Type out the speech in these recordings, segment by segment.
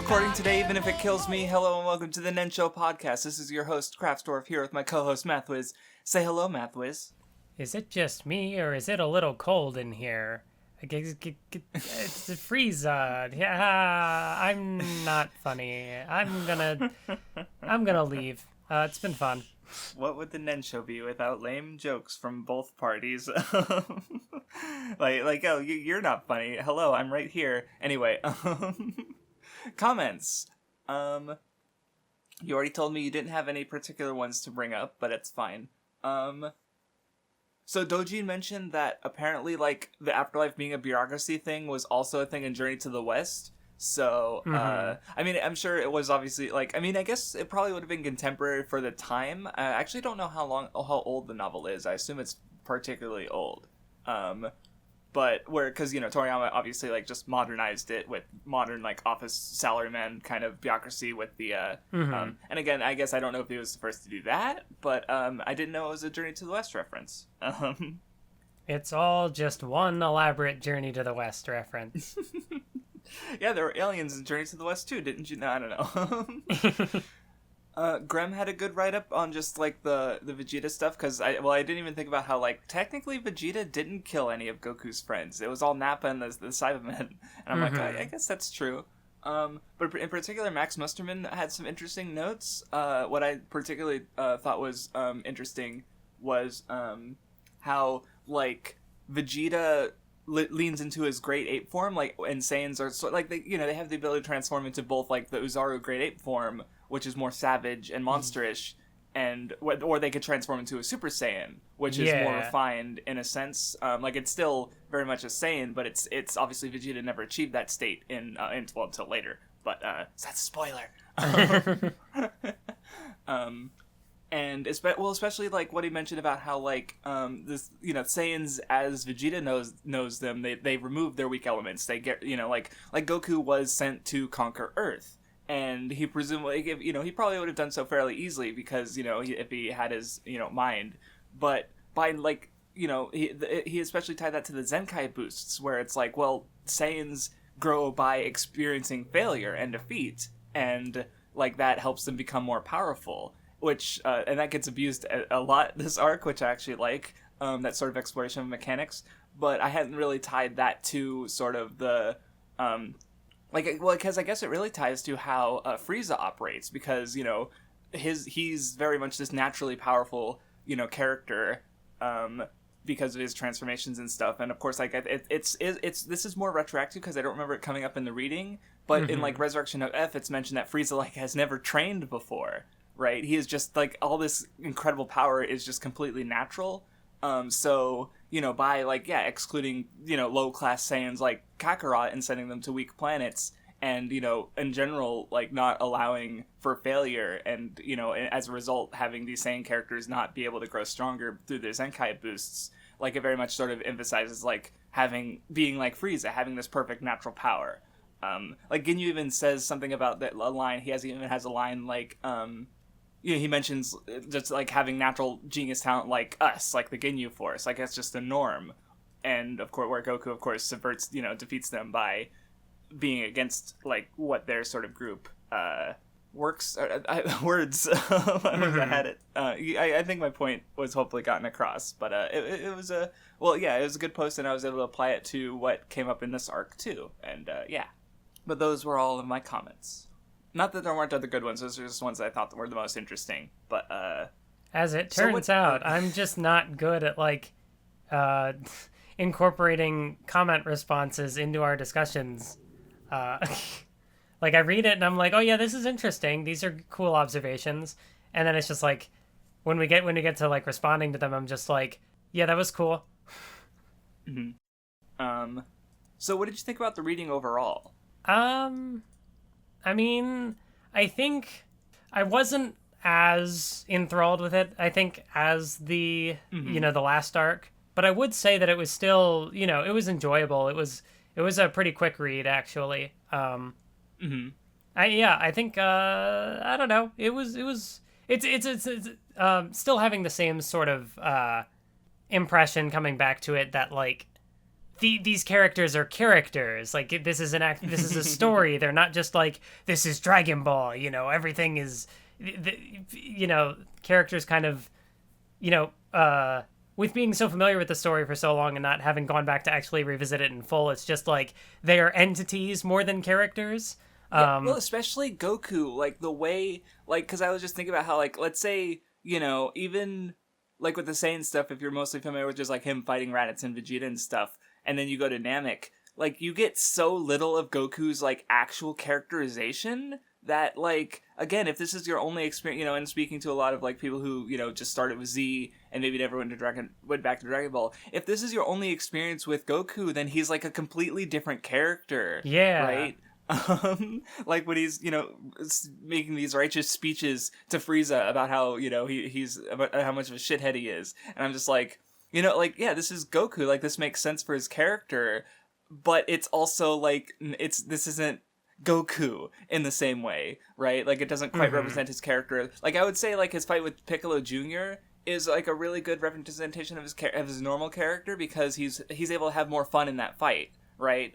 recording today, even if it kills me. Hello and welcome to the Nen Show Podcast. This is your host, Craftsdwarf, here with my co-host, Mathwiz. Say hello, Mathwiz. Is it just me, or is it a little cold in here? It's Frieza. Yeah, I'm not funny. I'm gonna leave. It's been fun. What would the Nen Show be without lame jokes from both parties? like, oh, you're not funny. Hello, I'm right here. Anyway, comments. You already told me you didn't have any particular ones to bring up, but it's fine. So Dojin mentioned that apparently, like, the afterlife being a bureaucracy thing was also a thing in Journey to the West. So, I mean, I'm sure it was obviously, like, I mean, I guess it probably would have been contemporary for the time. I actually don't know how old the novel is. I assume it's particularly old. But because, you know, Toriyama obviously, like, just modernized it with modern, like, office salaryman kind of bureaucracy with the, and again, I guess I don't know if he was the first to do that, but, I didn't know it was a Journey to the West reference. It's all just one elaborate Journey to the West reference. Yeah, there were aliens in Journey to the West too, didn't you? No, I don't know. Grem had a good write-up on just, like, the Vegeta stuff, because I didn't even think about how, like, technically Vegeta didn't kill any of Goku's friends. It was all Nappa and the Cybermen. And I'm like, I guess that's true. But in particular, Max Musterman had some interesting notes. What I particularly thought was interesting was how, like, Vegeta leans into his great ape form, like, and Saiyans are so, like, they have the ability to transform into both, like, the Uzaru great ape form, which is more savage and monsterish, or they could transform into a Super Saiyan, which is more refined in a sense. Like, it's still very much a Saiyan, but it's obviously Vegeta never achieved that state until later. But that's a spoiler. And especially, like, what he mentioned about how, like, this, you know, Saiyans, as Vegeta knows them, they remove their weak elements. They get, you know, like Goku was sent to conquer Earth, and he presumably, you know, he probably would have done so fairly easily because, you know, if he had his, you know, mind. But by, like, you know, he especially tied that to the Zenkai boosts, where it's like, well, Saiyans grow by experiencing failure and defeat, and, like, that helps them become more powerful. Which, and that gets abused a lot this arc, which I actually like, that sort of exploration of mechanics, but I hadn't really tied that to sort of the, because I guess it really ties to how Frieza operates, because, you know, he's very much this naturally powerful, you know, character, because of his transformations and stuff, and of course, like, this is more retroactive, because I don't remember it coming up in the reading, but in, like, Resurrection of F, it's mentioned that Frieza, like, has never trained before. Right, he is just, like, all this incredible power is just completely natural. So, you know, by, like, excluding, you know, low-class Saiyans like Kakarot and sending them to weak planets, and, you know, in general, like, not allowing for failure, and, you know, as a result, having these Saiyan characters not be able to grow stronger through their Zenkai boosts, like, it very much sort of emphasizes, like, being like Frieza, having this perfect natural power. Like, Ginyu even says something about that line, he even has a line, like, you know, he mentions just, like, having natural genius talent like us, like the Ginyu Force. Like, that's just the norm. And, of course, where Goku, of course, subverts, you know, defeats them by being against, like, what their sort of group works. Words. I had it. I think my point was hopefully gotten across. But it was it was a good post, and I was able to apply it to what came up in this arc, too. And, yeah. But those were all of my comments. Not that there weren't other good ones, those are just ones I thought were the most interesting, but, As it turns out, I'm just not good at, like, incorporating comment responses into our discussions. Like, I read it and I'm like, oh yeah, this is interesting, these are cool observations, and then it's just like, when we get to, like, responding to them, I'm just like, yeah, that was cool. So what did you think about the reading overall? I mean, I think I wasn't as enthralled with it, I think, as the, you know, the last arc. But I would say that it was still, you know, it was enjoyable. It was a pretty quick read, actually. I think, I don't know. It's still having the same sort of, impression coming back to it that, like, these characters are characters. Like, this is this is a story. They're not just like, this is Dragon Ball, everything is, characters kind of, with being so familiar with the story for so long and not having gone back to actually revisit it in full, it's just like they are entities more than characters. Yeah, well, especially Goku, like the way, like, because I was just thinking about how, like, let's say, even like with the Saiyan stuff, if you're mostly familiar with just like him fighting Raditz and Vegeta and stuff, and then you go to Namek, like, you get so little of Goku's like actual characterization that, like, again, if this is your only experience, and speaking to a lot of like people who just started with Z and maybe never went back to Dragon Ball, if this is your only experience with Goku, then he's like a completely different character. Yeah. Right. Like when he's making these righteous speeches to Frieza about how he's about how much of a shithead he is, and I'm just like, yeah, this is Goku, like this makes sense for his character, but it's also like this isn't Goku in the same way, right? Like it doesn't quite represent his character. Like I would say like his fight with Piccolo Jr. is like a really good representation of his normal character, because he's able to have more fun in that fight, right?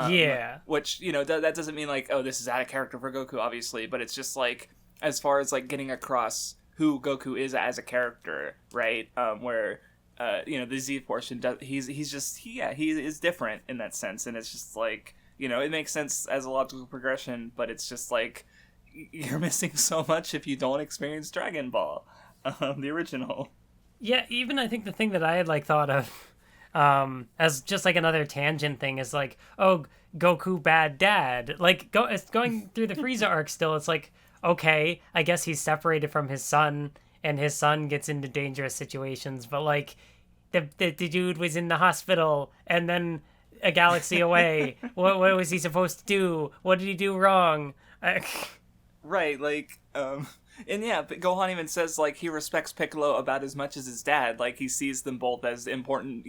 Yeah. Which, that doesn't mean like, oh, this is out of character for Goku, obviously, but it's just like, as far as like getting across who Goku is as a character, right? Where, the Z portion, he is different in that sense, and it's just like, it makes sense as a logical progression, but it's just like, you're missing so much if you don't experience Dragon Ball, the original. Yeah, even I think the thing that I had like thought of, as just like another tangent thing, is like, oh, Goku bad dad. Like going through the Frieza arc still, it's like, okay, I guess he's separated from his son, and his son gets into dangerous situations, but like the dude was in the hospital and then a galaxy away. What was he supposed to do? What did he do wrong? Right, like, and yeah, but Gohan even says, like, he respects Piccolo about as much as his dad. Like, he sees them both as important,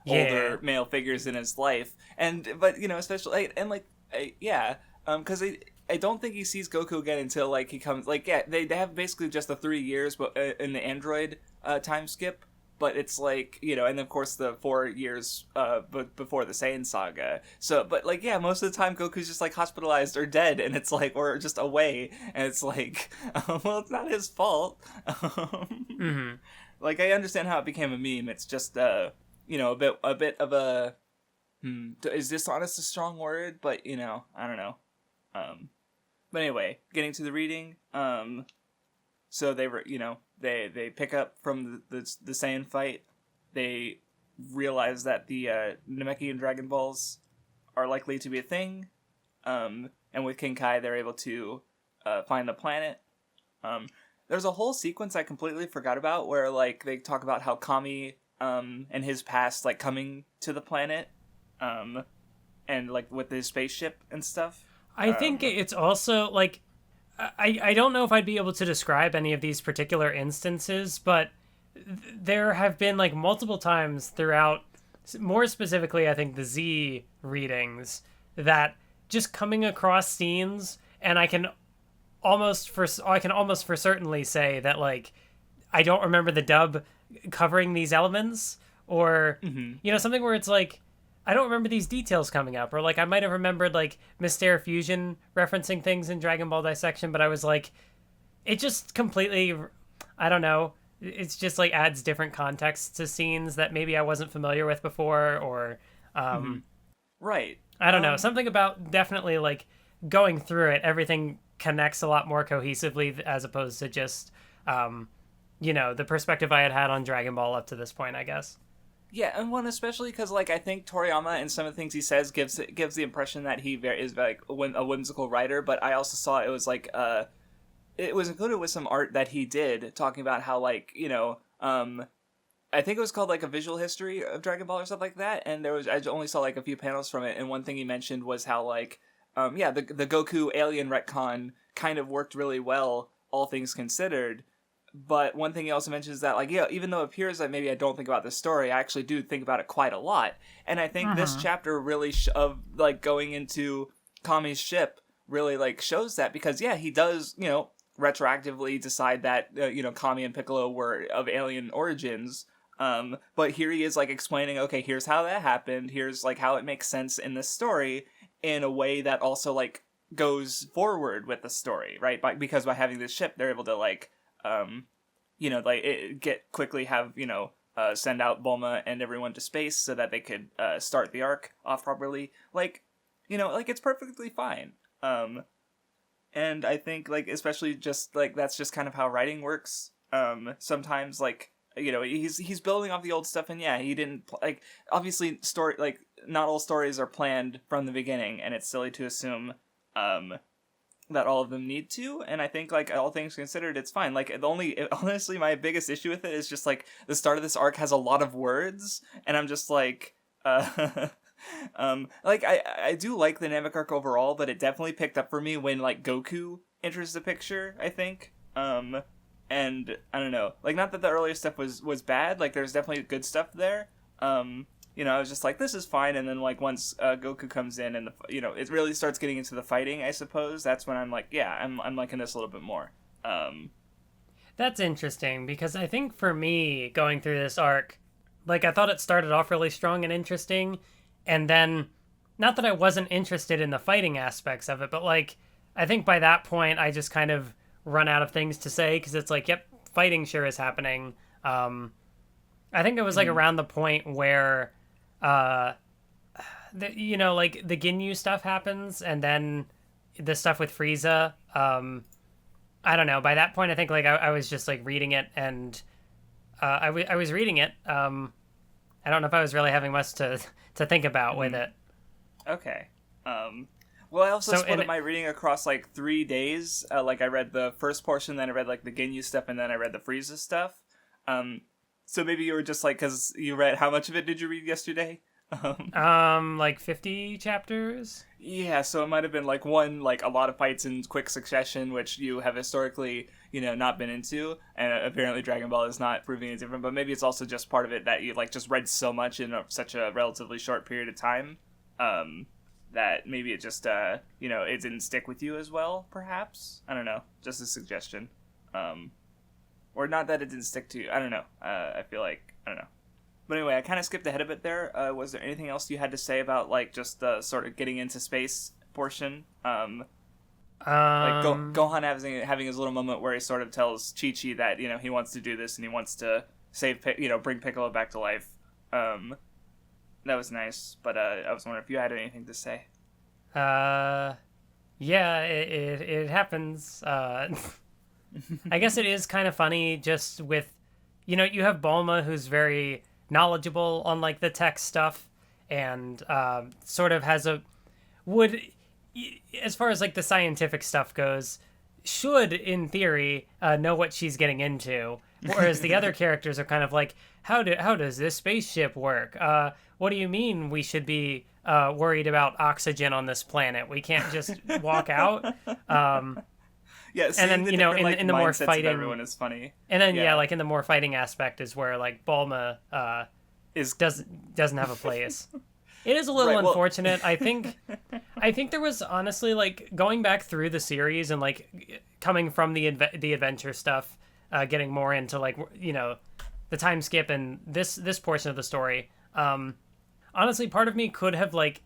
older male figures in his life. But, especially, and, like, because I don't think he sees Goku again until, like, he comes, like, yeah, they have basically just the 3 years in the android time skip. But it's like, and of course the 4 years before the Saiyan saga. So, but like, yeah, most of the time Goku's just like hospitalized or dead, and it's like, or just away, and it's like, well, it's not his fault. Like, I understand how it became a meme. It's just, a bit of a, is dishonest a strong word? But, I don't know. But anyway, getting to the reading, so they were, they pick up from the Saiyan fight. They realize that the Namekian Dragon Balls are likely to be a thing. And with King Kai, they're able to find the planet. There's a whole sequence I completely forgot about where, like, they talk about how Kami and his past, like, coming to the planet, and, like, with his spaceship and stuff. I think it's also, like, I don't know if I'd be able to describe any of these particular instances, but there have been like multiple times throughout, more specifically I think the Z readings, that just coming across scenes, and I can almost for certainly say that like I don't remember the dub covering these elements, or something where it's like, I don't remember these details coming up, or like I might have remembered like Mysteria Fusion referencing things in Dragon Ball Dissection, but I was like, it just completely, I don't know, it's just like adds different context to scenes that maybe I wasn't familiar with before, or right, I don't know, something about definitely like going through it, everything connects a lot more cohesively as opposed to just the perspective I had on Dragon Ball up to this point, I guess. Yeah, and one especially because, like, I think Toriyama and some of the things he says gives the impression that he is like a whimsical writer. But I also saw it was like it was included with some art that he did talking about how, like, I think it was called like a visual history of Dragon Ball or stuff like that. And I only saw like a few panels from it, and one thing he mentioned was how like the Goku alien retcon kind of worked really well, all things considered. But one thing he also mentions is that, like, even though it appears that maybe I don't think about this story, I actually do think about it quite a lot. And I think this chapter really, of, like, going into Kami's ship really, like, shows that. Because, yeah, he does, retroactively decide that, Kami and Piccolo were of alien origins. But here he is like explaining, okay, here's how that happened. Here's like how it makes sense in this story in a way that also like goes forward with the story, right? Because by having this ship, they're able to like, send out Bulma and everyone to space so that they could start the arc off properly. Like, like it's perfectly fine. And I think like especially just like that's just kind of how writing works. Sometimes like he's building off the old stuff, and yeah, he didn't like obviously story like not all stories are planned from the beginning, and it's silly to assume that all of them need to. And I think like all things considered, it's fine. Like honestly my biggest issue with it is just like the start of this arc has a lot of words, and I'm just like like I do like the Namek arc overall, but it definitely picked up for me when like Goku enters the picture, I think. And I don't know, like not that the earlier stuff was bad, like there's definitely good stuff there. I was just like, this is fine, and then like once Goku comes in and it really starts getting into the fighting, I suppose, that's when I'm like, yeah, I'm liking this a little bit more. That's interesting, because I think for me, going through this arc, like I thought it started off really strong and interesting, and then, not that I wasn't interested in the fighting aspects of it, but like, I think by that point, I just kind of run out of things to say, because it's like, yep, fighting sure is happening. I think it was like around the point where, like the Ginyu stuff happens, and then the stuff with Frieza. I don't know. By that point, I think like I was just like reading it, and I was reading it. I don't know if I was really having much to think about with it. Okay. Well, I also split up my reading across like 3 days. Like I read the first portion, then I read like the Ginyu stuff, and then I read the Frieza stuff. So maybe you were just like, because you read, how much of it did you read yesterday? Like 50 chapters? Yeah, so it might have been like a lot of fights in quick succession, which you have historically, not been into, and apparently Dragon Ball is not proving it different, but maybe it's also just part of it that you like just read so much in such a relatively short period of time, that maybe it just, it didn't stick with you as well, perhaps? I don't know, just a suggestion. Or not that it didn't stick to you, I don't know, I feel like, I don't know. But anyway, I kind of skipped ahead a bit there. Was there anything else you had to say about, like, just the sort of getting into space portion? Like, Gohan having his little moment where he sort of tells Chi-Chi that, he wants to do this and he wants to bring Piccolo back to life. That was nice, but I was wondering if you had anything to say. Yeah, it happens. I guess it is kind of funny just with, you have Bulma, who's very knowledgeable on like the tech stuff, and sort of has as far as like the scientific stuff goes, should in theory know what she's getting into, whereas the other characters are kind of like, how does this spaceship work? What do you mean we should be worried about oxygen on this planet? We can't just walk out. Yeah, and then in the more fighting, everyone is funny. And then like in the more fighting aspect is where like Bulma doesn't have a place. It is a little unfortunate. I think there was honestly like going back through the series and like coming from the adventure stuff, getting more into like the time skip and this portion of the story. Honestly, part of me could have like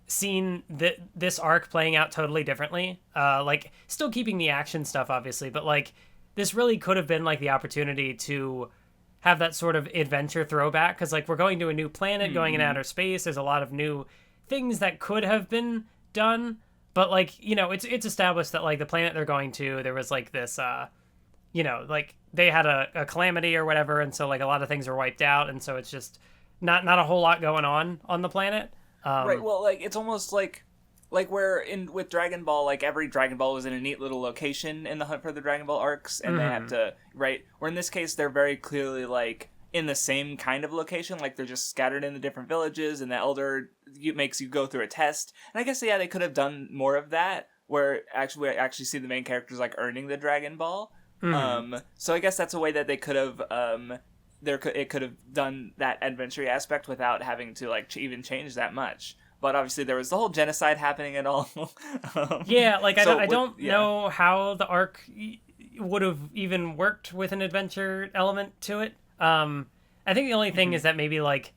seen this arc playing out totally differently, like still keeping the action stuff obviously, but like this really could have been like the opportunity to have that sort of adventure throwback, because like we're going to a new planet, going in outer space, there's a lot of new things that could have been done, but like it's established that like the planet they're going to, there was like this like they had a calamity or whatever, and so like a lot of things were wiped out, and so it's just not a whole lot going on the planet. Right, well, like, it's almost like where with Dragon Ball, like, every Dragon Ball was in a neat little location in the Hunt for the Dragon Ball arcs, and they have to, right, where in this case, they're very clearly, like, in the same kind of location, like, they're just scattered in the different villages, and the Elder makes you go through a test, and I guess, yeah, they could have done more of that, where we actually see the main characters, like, earning the Dragon Ball, so I guess that's a way that they could have, it could have done that adventure aspect without having to like even change that much. But obviously there was the whole genocide happening and all. Yeah, like I don't know how the arc would have even worked with an adventure element to it. I think the only thing is that maybe like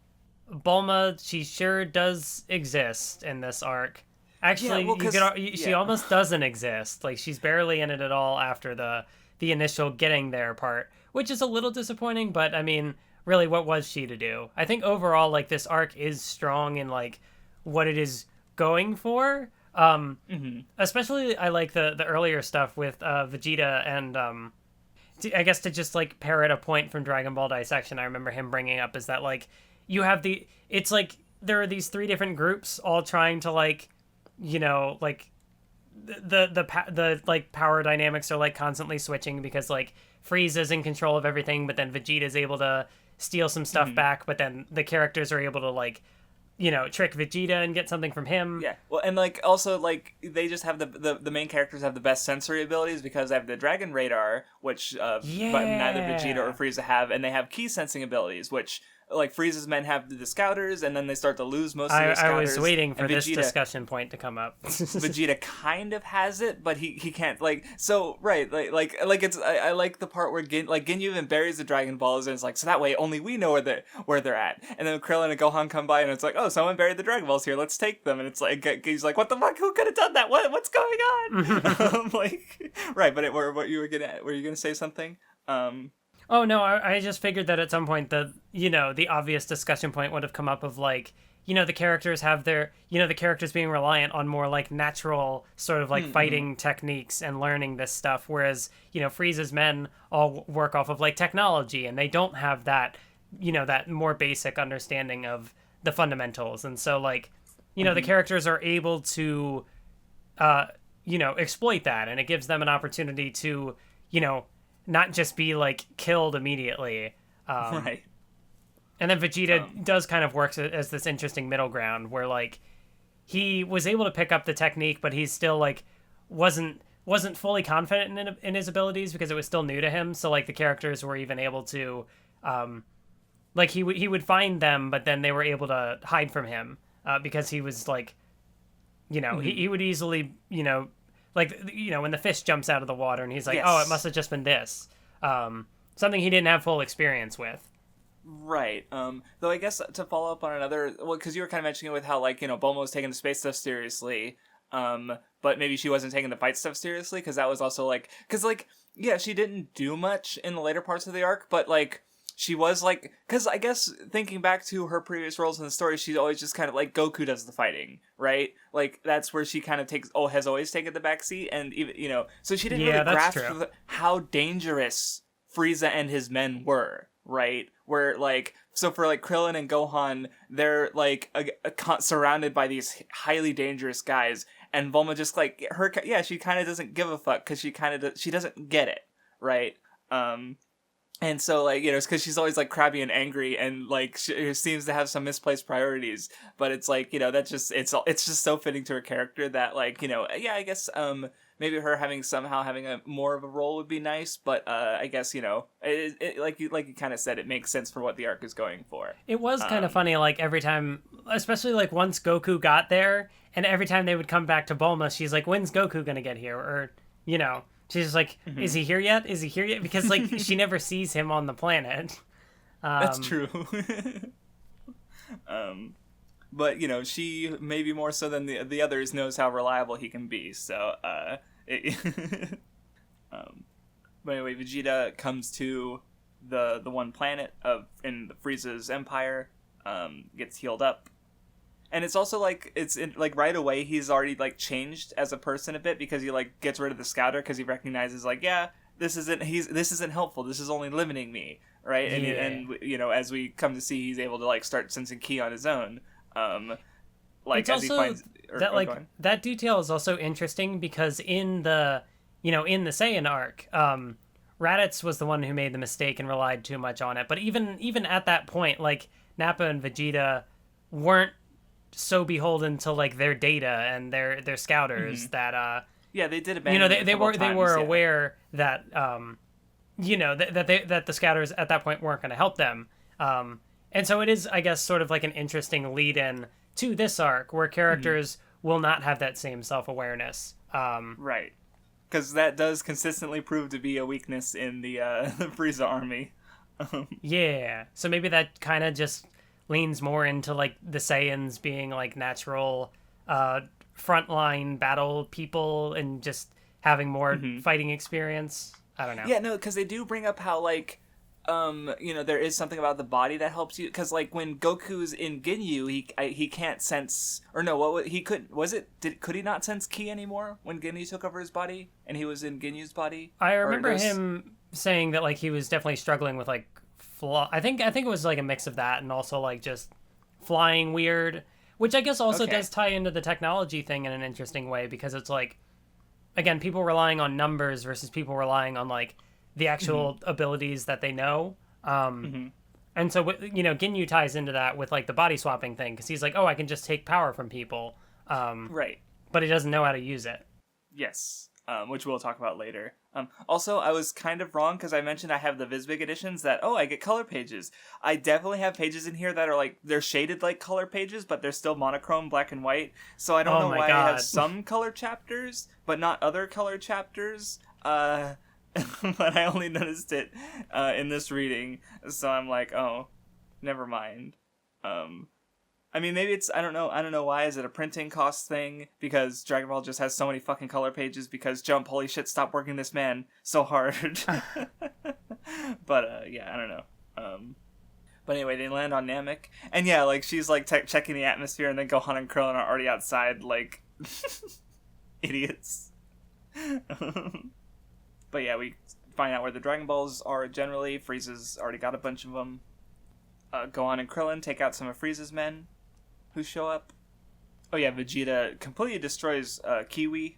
Bulma, she sure does exist in this arc. Actually, she almost doesn't exist. Like, she's barely in it at all after the initial getting there part, which is a little disappointing, but I mean, really, what was she to do? I think overall, like, this arc is strong in, like, what it is going for. Especially, I like the earlier stuff with Vegeta and, I guess to just, like, parrot a point from Dragon Ball Dissection, I remember him bringing up is that, like, you have it's like, there are these 3 different groups all trying to, like, you know, like, the like power dynamics are like constantly switching because like Frieza's in control of everything, but then Vegeta's able to steal some stuff back, but then the characters are able to like, you know, trick Vegeta and get something from him. Yeah. Well, and like also like they just have the main characters have the best sensory abilities because they have the Dragon Radar, which but neither Vegeta or Frieza have, and they have key sensing abilities, which like Frieza's men have the Scouters, and then they start to lose most of their Scouters. I was waiting for this discussion point to come up. Vegeta kind of has it, but he can't like so right like it's I like the part where Ginyu even buries the Dragon Balls, and it's like so that way only we know where they're at, and then Krillin and Gohan come by, and it's like oh someone buried the Dragon Balls here, let's take them, and it's like he's like what the fuck, who could have done that, what's going on? Like right, but were you gonna say something? Oh, no, I just figured that at some point the obvious discussion point would have come up of, like, you know, the characters have their, you know, the characters being reliant on more, like, natural sort of, like, fighting techniques and learning this stuff, whereas, you know, Frieza's men all work off of, like, technology, and they don't have that, you know, that more basic understanding of the fundamentals. And so, like, you know, the characters are able to, you know, exploit that, and it gives them an opportunity to, you know, not just be like killed immediately. Right. And then Vegeta does kind of work as this interesting middle ground where like he was able to pick up the technique, but he's still like wasn't fully confident in his abilities because it was still new to him. So like the characters were even able to like he would find them, but then they were able to hide from him because he was like, you know, he would easily, you know, like, you know, when the fish jumps out of the water and he's like, oh, it must have just been this. Something he didn't have full experience with. Right. Though I guess to follow up on another, well, because you were kind of mentioning it with how, like, you know, Bulma was taking the space stuff seriously, but maybe she wasn't taking the fight stuff seriously, because that was also, like, because, like, yeah, she didn't do much in the later parts of the arc, but, like, she was like, because I guess thinking back to her previous roles in the story, she's always just kind of like Goku does the fighting, right? Like that's where she kind of has always taken the backseat, and even you know, so she didn't really grasp how dangerous Frieza and his men were, right? Where like so for like Krillin and Gohan, they're like surrounded by these highly dangerous guys, and Bulma just like she kind of doesn't give a fuck because she doesn't get it, right? And so, like, you know, it's because she's always, like, crabby and angry and, like, she seems to have some misplaced priorities. But it's, like, you know, it's just so fitting to her character that, like, you know, yeah, I guess, maybe her having a more of a role would be nice. But, I guess, you know, like you kind of said, it makes sense for what the arc is going for. It was kind of funny, like, every time, especially, like, once Goku got there, and every time they would come back to Bulma, she's like, when's Goku gonna get here? Or, you know... She's just like, is he here yet? Is he here yet? Because, like, she never sees him on the planet. That's true. But, you know, she, maybe more so than the others, knows how reliable he can be. So, but anyway, Vegeta comes to the one planet in Frieza's empire, gets healed up. And it's also, like, like, right away, he's already, like, changed as a person a bit because he, like, gets rid of the Scouter because he recognizes, like, yeah, this isn't helpful. This is only limiting me, right? And, and you know, as we come to see, he's able to, like, start sensing ki on his own. Like, it's as he finds... that detail is also interesting because in the Saiyan arc, Raditz was the one who made the mistake and relied too much on it. But even at that point, like, Nappa and Vegeta weren't so beholden to like their data and their scouters that they did abandon, you know, they were times, aware that you know that the scouters at that point weren't going to help them, and so it is, I guess, sort of like an interesting lead in to this arc where characters will not have that same self-awareness, right, because that does consistently prove to be a weakness in the Frieza army. Yeah. So maybe that kind of just leans more into like the Saiyans being like natural frontline battle people and just having more fighting experience. I don't know. Yeah, no, because they do bring up how, like, there is something about the body that helps you. Because, like, when Goku's in Ginyu, he can't sense, or no, could he not sense ki anymore when Ginyu took over his body and he was in Ginyu's body? I remember him saying that like he was definitely struggling with like I think it was like a mix of that and also like just flying weird, which I guess also does tie into the technology thing in an interesting way, because it's like, again, people relying on numbers versus people relying on like the actual abilities that they know. And so, Ginyu ties into that with like the body swapping thing, because he's like, oh, I can just take power from people. Right. But he doesn't know how to use it. Yes. Which we'll talk about later. Also, I was kind of wrong because I mentioned I have the Visbig editions that, I get color pages. I definitely have pages in here that are like, they're shaded like color pages, but they're still monochrome, black and white. So I don't know why I have some color chapters, but not other color chapters. But I only noticed it in this reading. So I'm like, oh, never mind. I mean, maybe it's, I don't know why. Is it a printing cost thing? Because Dragon Ball just has so many fucking color pages because Jump, holy shit, stop working this man so hard. But, yeah, I don't know. But anyway, they land on Namek. And yeah, like, she's, like, checking the atmosphere, and then Gohan and Krillin are already outside, like, idiots. But yeah, we find out where the Dragon Balls are generally. Frieza's already got a bunch of them. Gohan and Krillin take out some of Frieza's men who show up. Oh yeah, Vegeta completely destroys Kiwi,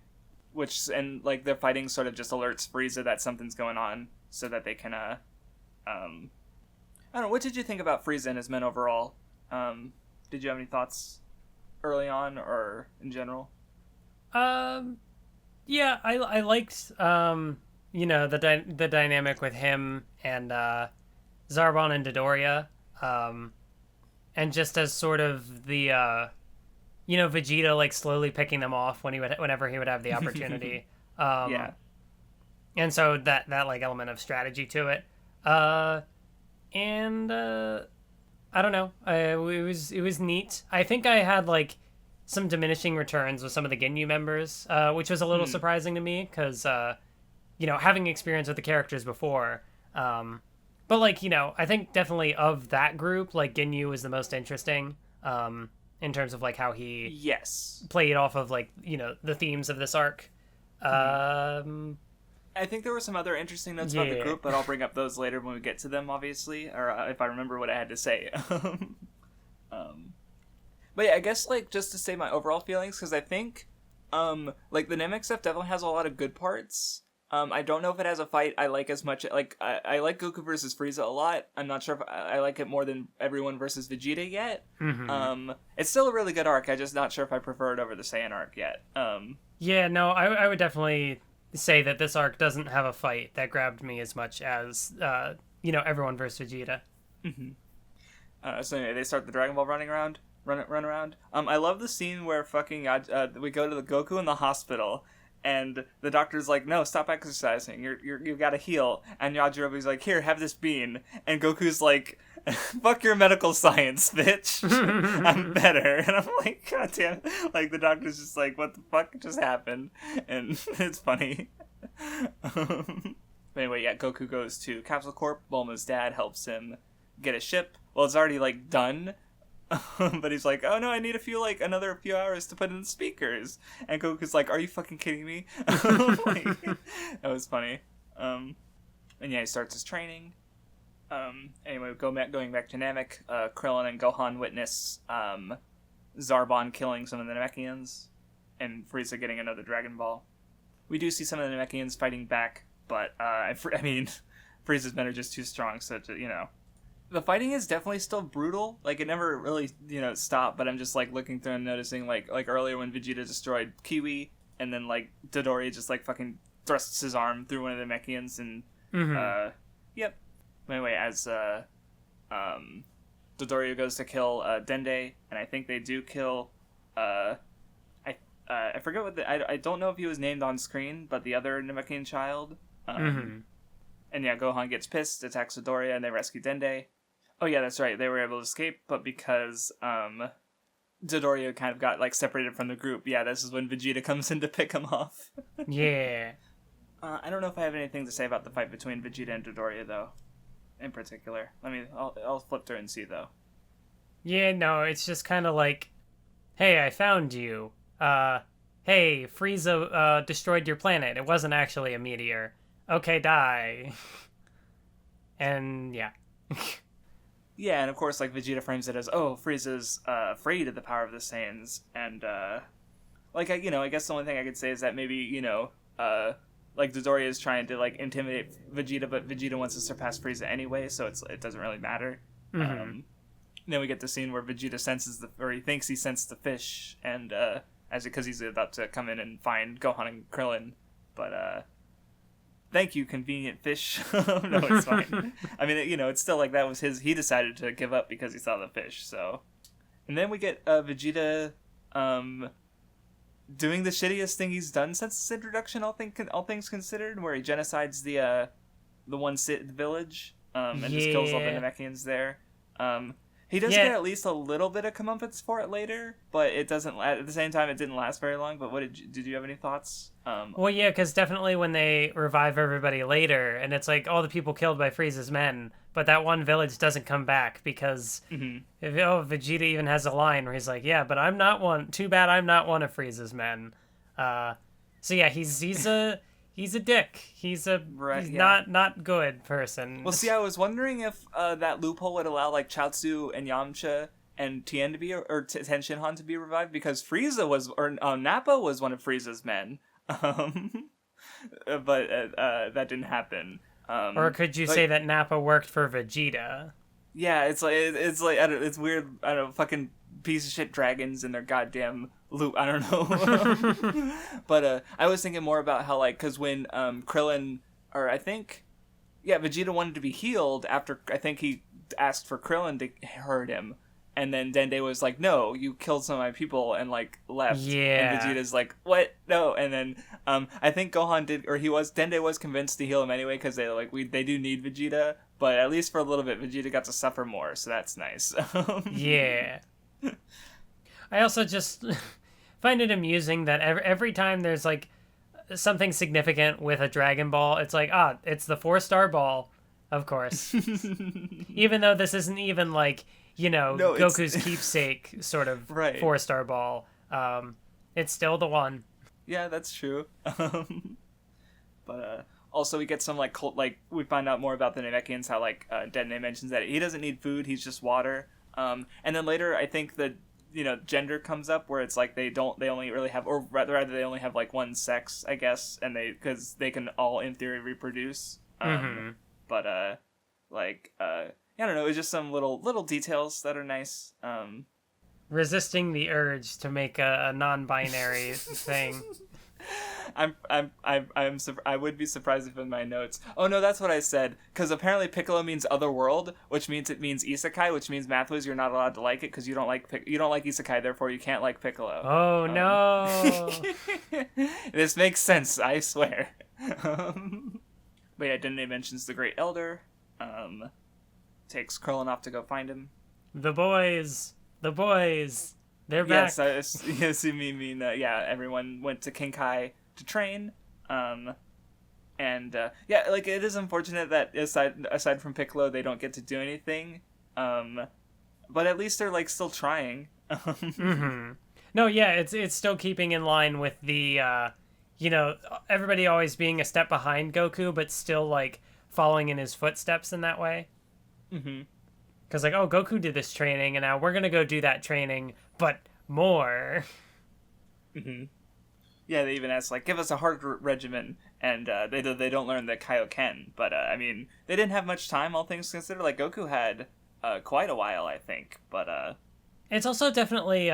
and like their fighting sort of just alerts Frieza that something's going on, so that they can I don't know, what did you think about Frieza and his men overall? Did you have any thoughts early on or in general? Yeah, I liked the dynamic with him and Zarbon and Dodoria. And just as sort of the, Vegeta like slowly picking them off whenever he would have the opportunity. Yeah. And so that like element of strategy to it. And I don't know. It was neat. I think I had like some diminishing returns with some of the Ginyu members, which was a little surprising to me because, having experience with the characters before, but, like, I think definitely of that group, like, Ginyu is the most interesting in terms of, like, how he played off of, like, the themes of this arc. I think there were some other interesting notes about the group, but I'll bring up those later when we get to them, obviously, or if I remember what I had to say. But yeah, I guess, like, just to say my overall feelings, because I think, like, the Namek stuff definitely has a lot of good parts. I don't know if it has a fight I like as much. Like, I like Goku versus Frieza a lot. I'm not sure if I like it more than everyone versus Vegeta yet. It's still a really good arc. I'm just not sure if I prefer it over the Saiyan arc yet. Yeah, no, I would definitely say that this arc doesn't have a fight that grabbed me as much as, everyone versus Vegeta. So anyway, they start the Dragon Ball run around. I love the scene where fucking we go to the Goku in the hospital. And the doctor's like, no, stop exercising. You've got to heal. And Yajirobe's like, here, have this bean. And Goku's like, fuck your medical science, bitch. I'm better. And I'm like, god damn. Like, the doctor's just like, what the fuck just happened? And it's funny. But anyway, yeah, Goku goes to Capsule Corp. Bulma's dad helps him get a ship. Well, it's already, like, done. But he's like, oh no, I need another few hours to put in the speakers. And Goku's like, are you fucking kidding me? Like, that was funny. And yeah, he starts his training. Anyway, going back to Namek, Krillin and Gohan witness Zarbon killing some of the Namekians, and Frieza getting another Dragon Ball. We do see some of the Namekians fighting back, but I mean, Frieza's men are just too strong, so the fighting is definitely still brutal. Like, it never really, stopped, but I'm just, like, looking through and noticing, like earlier when Vegeta destroyed Kiwi, and then, like, Dodoria just, like, fucking thrusts his arm through one of the Namekians, and, yep. Anyway, as, Dodoria goes to kill, Dende, and I think they do kill, I forget what I don't know if he was named on screen, but the other Namekian child, And yeah, Gohan gets pissed, attacks Midoriya, and they rescue Dende. Oh yeah, that's right. They were able to escape, but because Midoriya kind of got like separated from the group, yeah, this is when Vegeta comes in to pick him off. Yeah. I don't know if I have anything to say about the fight between Vegeta and Midoriya though, in particular. I'll flip through and see though. Yeah, no, it's just kind of like, hey, I found you. Hey, Frieza destroyed your planet. It wasn't actually a meteor. Okay, die. And yeah. Yeah, and of course, like, Vegeta frames it as, oh, Frieza's afraid of the power of the Saiyans, and, I guess the only thing I could say is that maybe, like, Midoriya is trying to, like, intimidate Vegeta, but Vegeta wants to surpass Frieza anyway, so it doesn't really matter. Mm-hmm. Then we get the scene where Vegeta he thinks he sensed the fish, and, because he's about to come in and find Gohan and Krillin, but, thank you, convenient fish. No, it's fine. I mean, it's still like that was he decided to give up because he saw the fish, so. And then we get Vegeta doing the shittiest thing he's done since his introduction, all things considered, where he genocides the one village and just kills all the Namekians there. He does get at least a little bit of comeuppance for it later, but it doesn't. At the same time, it didn't last very long. But did you have any thoughts? Well, yeah, because definitely when they revive everybody later, and it's like all the people killed by Frieza's men, but that one village doesn't come back because Vegeta even has a line where he's like, "Yeah, but I'm not one. Too bad I'm not one of Frieza's men." So yeah, he's a dick. He's not good person. Well, see, I was wondering if that loophole would allow like Chaozu and Yamcha and Tien to be or Ten Shinhan to be revived because Nappa was one of Frieza's men, but that didn't happen. Or could you say that Nappa worked for Vegeta? Yeah, it's it's weird. I don't know, fucking piece of shit dragons and their goddamn loop. I don't know. But I was thinking more about how, like, because when Krillin, or I think, yeah, Vegeta wanted to be healed after, I think he asked for Krillin to hurt him. And then Dende was like, no, you killed some of my people, and, like, left. Yeah. And Vegeta's like, what? No. And then I think Dende was convinced to heal him anyway, because they do need Vegeta. But at least for a little bit, Vegeta got to suffer more, so that's nice. Yeah. I also just find it amusing that every time there's, like, something significant with a Dragon Ball, it's like, it's the 4-star ball, of course. Even though this isn't even, like, Goku's keepsake sort of 4-star ball. It's still the one. Yeah, that's true. But also we get some, like, we find out more about the Namekians, how, like, Dende mentions that he doesn't need food, he's just water. And then later, I think that, gender comes up where it's like they only really have, or rather they only have like one sex, I guess, and because they can all in theory reproduce. But I don't know, it's just some little details that are nice. Resisting the urge to make a non-binary thing. I would be surprised if in my notes. Oh no, that's what I said. Because apparently Piccolo means otherworld, which means it means isekai, which means Mathwiz, you're not allowed to like it because you don't like isekai, therefore you can't like Piccolo. Oh no! This makes sense, I swear. But yeah, Dende mentions the Great Elder. Takes Krillin off to go find him. The boys. They're back. Yes, you mean everyone went to Kinkai to train, and it is unfortunate that aside from Piccolo, they don't get to do anything, but at least they're like still trying. Mm-hmm. No, yeah, it's still keeping in line with the everybody always being a step behind Goku, but still like following in his footsteps in that way. Mm-hmm. Because, like, Goku did this training, and now we're going to go do that training, but more. Mm-hmm. Yeah, they even asked, like, give us a hard regimen, and they don't learn the Kaioken. But, I mean, they didn't have much time, all things considered. Like, Goku had quite a while, I think. But, it's also definitely,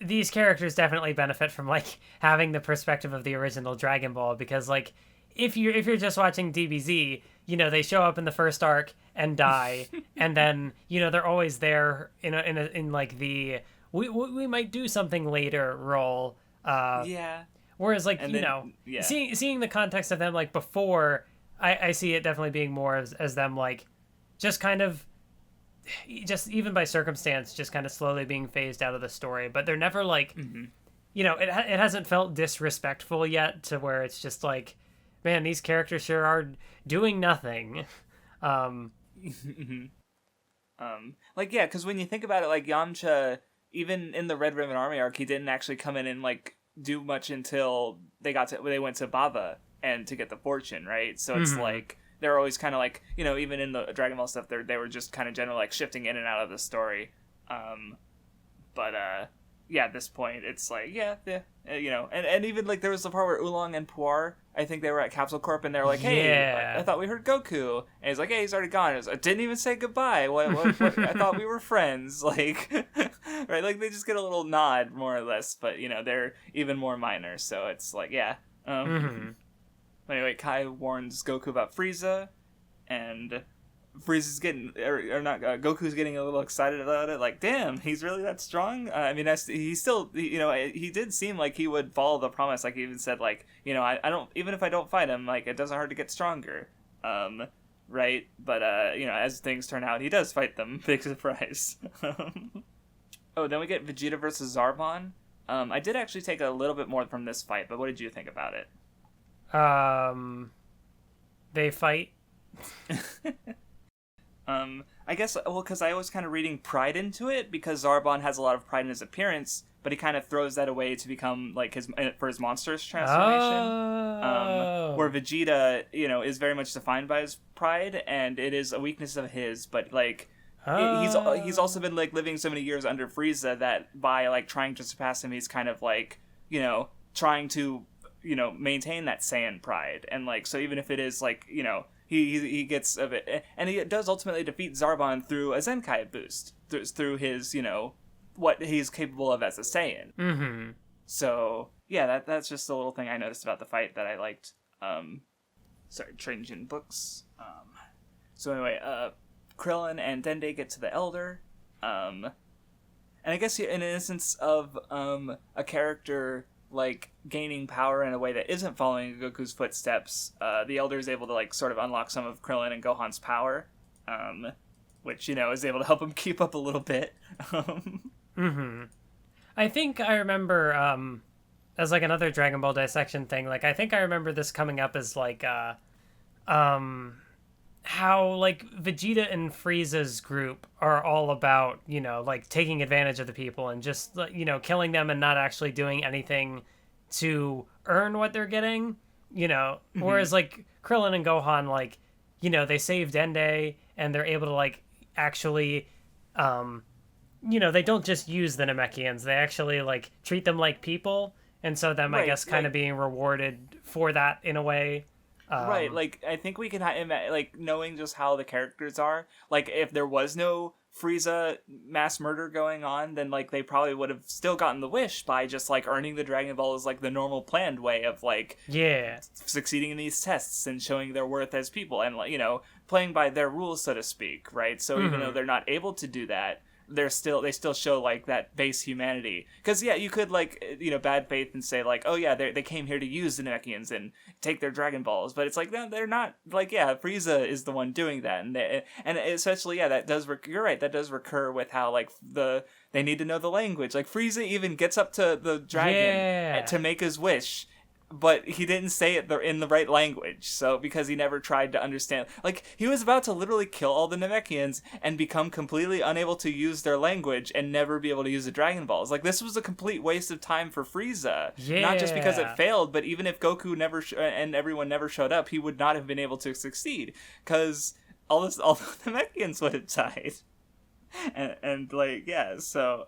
these characters definitely benefit from, like, having the perspective of the original Dragon Ball, because, like, if you're just watching DBZ, they show up in the first arc and die, and then they're always there in like the we might do something later role. Yeah. Whereas, like, And you then, know, yeah. seeing the context of them, like, before, I see it definitely being more as them, like, just kind of, just even by circumstance, just kind of slowly being phased out of the story. But they're never, like, you know, it hasn't felt disrespectful yet to where it's just like, man, these characters sure are doing nothing. Like, yeah, because when you think about it, like, Yamcha, even in the Red Ribbon Army arc, he didn't actually come in and, like, do much until they went to Baba and to get the fortune, right? So it's like, they're always kind of like, you know, even in the Dragon Ball stuff, they were just kind of generally, like, shifting in and out of the story. Yeah, at this point, it's like, you know, and even, like, there was the part where Oolong and Puar, I think they were at Capsule Corp, and they were like, hey, I thought we heard Goku, and he's like, hey, he's already gone. I didn't even say goodbye. What? I thought we were friends. Like, right? Like, they just get a little nod, more or less, but, you know, they're even more minor, so it's like, yeah. Anyway, Kai warns Goku about Frieza, and Frieza's getting, Goku's getting a little excited about it. Like, damn, he's really that strong. I mean, he still, you know, he did seem like he would follow the promise. Like, he even said, like, you know, I don't, even if I don't fight him, like, it doesn't hurt to get stronger, right? But you know, as things turn out, he does fight them. Big surprise. Oh, then we get Vegeta versus Zarbon. I did actually take a little bit more from this fight, but what did you think about it? They fight. I guess, well, because I was kind of reading pride into it, because Zarbon has a lot of pride in his appearance, but he kind of throws that away to become, like, his monstrous transformation. Where Vegeta, you know, is very much defined by his pride, and it is a weakness of his, but, like, he's also been, like, living so many years under Frieza that by, like, trying to surpass him, he's kind of, like, you know, trying to, you know, maintain that Saiyan pride. And, like, so even if it is, like, you know, he gets a bit, and he does ultimately defeat Zarbon through a Zenkai boost, through his, you know, what he's capable of as a Saiyan. So yeah, that's just a little thing I noticed about the fight that I liked. Sorry, changing books. So anyway, Krillin and Dende get to the Elder, and I guess in an instance of a character like gaining power in a way that isn't following Goku's footsteps, the Elder is able to, like, sort of unlock some of Krillin and Gohan's power, which, you know, is able to help him keep up a little bit. I think I remember, as, like, another Dragon Ball dissection thing, like, I think I remember this coming up as, like, how, like, Vegeta and Frieza's group are all about, you know, like, taking advantage of the people and just, you know, killing them and not actually doing anything to earn what they're getting, you know. Whereas, like, Krillin and Gohan, like, you know, they save Dende and they're able to, like, actually, you know, they don't just use the Namekians, they actually, like, treat them like people, and so them, I guess, kind of being rewarded for that in a way. Right, like, I think we can, like, knowing just how the characters are, like, if there was no Frieza mass murder going on, then, like, they probably would have still gotten the wish by just, like, earning the Dragon Ball as, like, the normal planned way of, like, succeeding in these tests and showing their worth as people, and, like, you know, playing by their rules, so to speak, right? So even though they're not able to do that, they still show, like, that base humanity. Because, yeah, you could, like, you know, bad faith and say, like, oh yeah, they came here to use the Namekians and take their Dragon Balls, but it's like, no, they're not. Like, yeah, Frieza is the one doing that, and essentially, yeah, that does you're right, that does recur with how, like, they need to know the language. Like, Frieza even gets up to the dragon to make his wish, but he didn't say it in the right language, so, because he never tried to understand. Like, he was about to literally kill all the Namekians and become completely unable to use their language and never be able to use the Dragon Balls. Like, this was a complete waste of time for Frieza. Not just because it failed, but even if Goku never and everyone never showed up, he would not have been able to succeed, because all the Namekians would have died. And like, yeah, so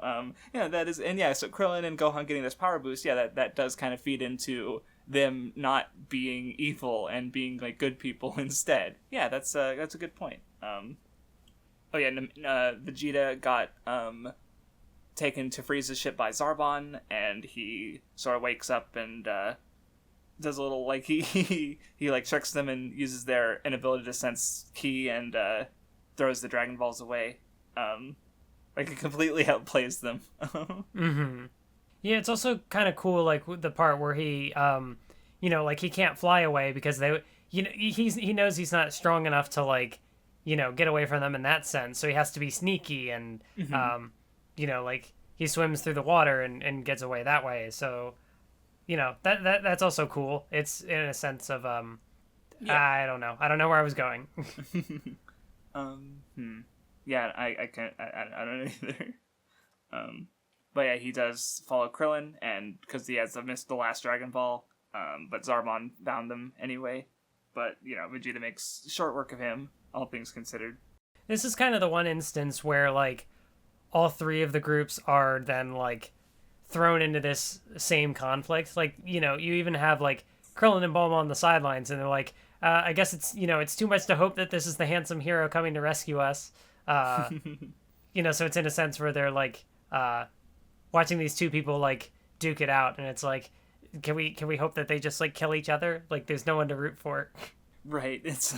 you know, that is, and yeah, so Krillin and Gohan getting this power boost, yeah, that does kind of feed into them not being evil and being, like, good people instead. Yeah, that's a good point. Vegeta got taken to Frieza's ship by Zarbon, and he sort of wakes up and does a little, like, he like tricks them and uses their inability to sense ki and throws the Dragon Balls away. Like, it completely outplays them. Yeah, it's also kind of cool, like the part where he, like he can't fly away because he knows he's not strong enough to like, get away from them in that sense. So he has to be sneaky and, like he swims through the water and gets away that way. So, that's also cool. It's in a sense of, I don't know where I was going. Yeah, I can't. I don't know either. But yeah, he does follow Krillin, and because he has missed the last Dragon Ball, but Zarbon found them anyway. But Vegeta makes short work of him, all things considered. This is kind of the one instance where like all three of the groups are then like thrown into this same conflict. Like you even have like Krillin and Bulma on the sidelines, and they're like, I guess it's it's too much to hope that this is the handsome hero coming to rescue us. So it's in a sense where they're like watching these two people like duke it out, and it's like, can we hope that they just like kill each other? Like there's no one to root for. Right. It's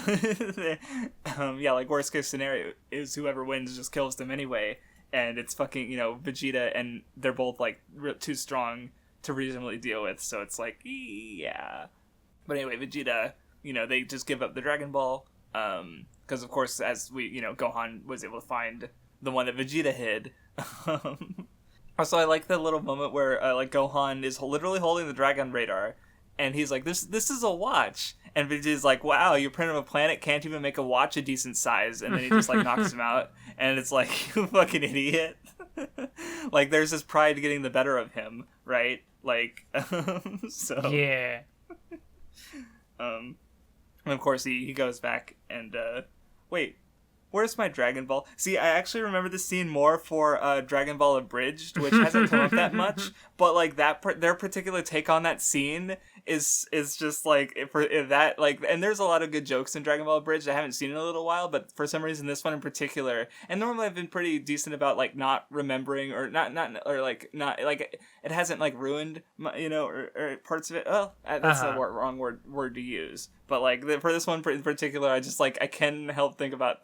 like worst case scenario is whoever wins just kills them anyway, and it's fucking Vegeta, and they're both like too strong to reasonably deal with. So it's like yeah. But anyway, Vegeta, they just give up the Dragon Ball, because of course as we Gohan was able to find the one that Vegeta hid. Also, I like the little moment where like Gohan is literally holding the Dragon Radar, and he's like, "This is a watch," and Vegeta's like, "Wow, your print of a planet can't even make a watch a decent size," and then he just like knocks him out, and it's like, "You fucking idiot!" Like, there's this pride getting the better of him, right? Like, so yeah. And of course he goes back and wait. Where's my Dragon Ball? See, I actually remember this scene more for Dragon Ball Abridged, which hasn't come up that much. But like their particular take on that scene is just like if that like, and there's a lot of good jokes in Dragon Ball Abridged. I haven't seen it in a little while, but for some reason this one in particular. And normally I've been pretty decent about like not remembering or not it hasn't like ruined or parts of it. Oh, that's the wrong word to use. But like for this one in particular, I just like I can help think about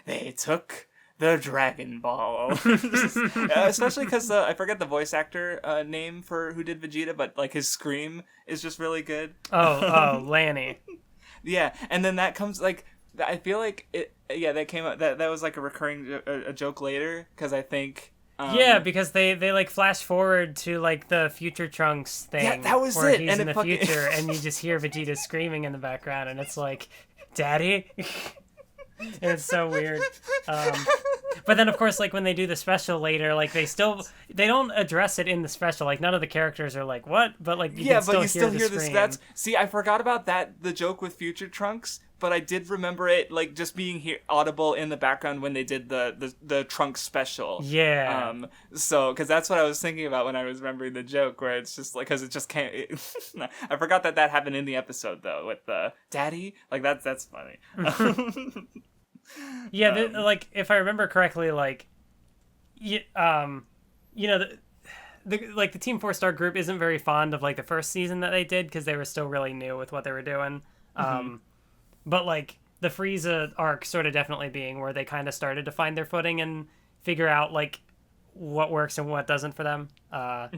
they took the Dragon Ball, especially because I forget the voice actor name for who did Vegeta, but like his scream is just really good. Lanny. Yeah, and then that comes like I feel like it. Yeah, that came up. That was like a recurring a joke later because I think. Yeah, because they like flash forward to like the Future Trunks thing. Yeah, that was where it. He's and in the future, and you just hear Vegeta screaming in the background, and it's like, "Daddy." And it's so weird. But then of course like when they do the special later, like they don't address it in the special, like none of the characters are like what, but like you still hear the scream. See, I forgot about the joke with Future Trunks, but I did remember it like just being audible in the background when they did the Trunks special. Yeah. So because that's what I was thinking about when I was remembering the joke, where it's just like because it just can't. I forgot that happened in the episode though with the daddy. Like that's funny. Yeah, like if I remember correctly, like, the Team 4-Star group isn't very fond of like the first season that they did because they were still really new with what they were doing. But like the Frieza arc sort of definitely being where they kind of started to find their footing and figure out like what works and what doesn't for them. I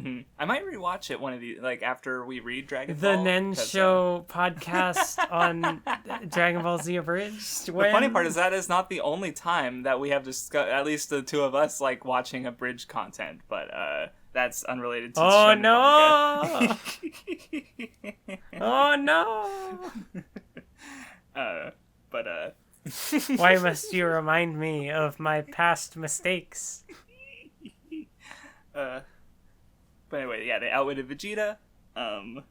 might rewatch it one of these, like after we read Dragon Ball. The Nen Show podcast on Dragon Ball Z Abridged. The funny part is that is not the only time that we have discussed, at least the two of us, like watching abridged content, but that's unrelated to Shounen manga. Oh no! Why must you remind me of my past mistakes? But anyway, yeah, they outwitted Vegeta, and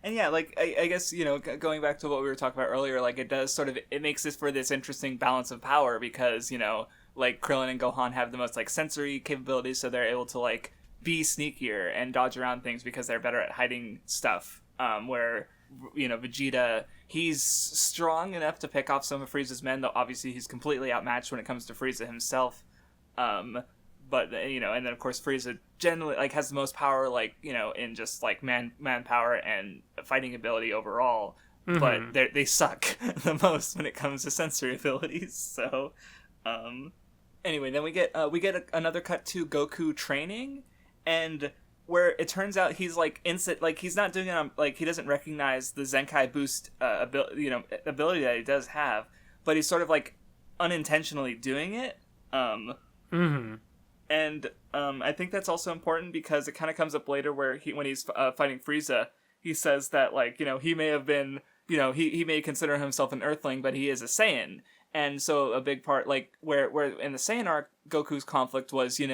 yeah, like I guess going back to what we were talking about earlier, like it does sort of it makes this for this interesting balance of power because like Krillin and Gohan have the most like sensory capabilities, so they're able to like be sneakier and dodge around things because they're better at hiding stuff. Where Vegeta, he's strong enough to pick off some of Frieza's men, though obviously he's completely outmatched when it comes to Frieza himself. But and then of course Frieza generally like has the most power, like in just like manpower and fighting ability overall. But they suck the most when it comes to sensory abilities. So, anyway, then we get another cut to Goku training, and where it turns out he's like instant, like he's not doing it on, like he doesn't recognize the Zenkai boost ability that he does have, but he's sort of like unintentionally doing it. And I think that's also important because it kind of comes up later where when he's fighting Frieza, he says that, like, he may have been, he may consider himself an Earthling, but he is a Saiyan. And so a big part, like, where in the Saiyan arc, Goku's conflict was, he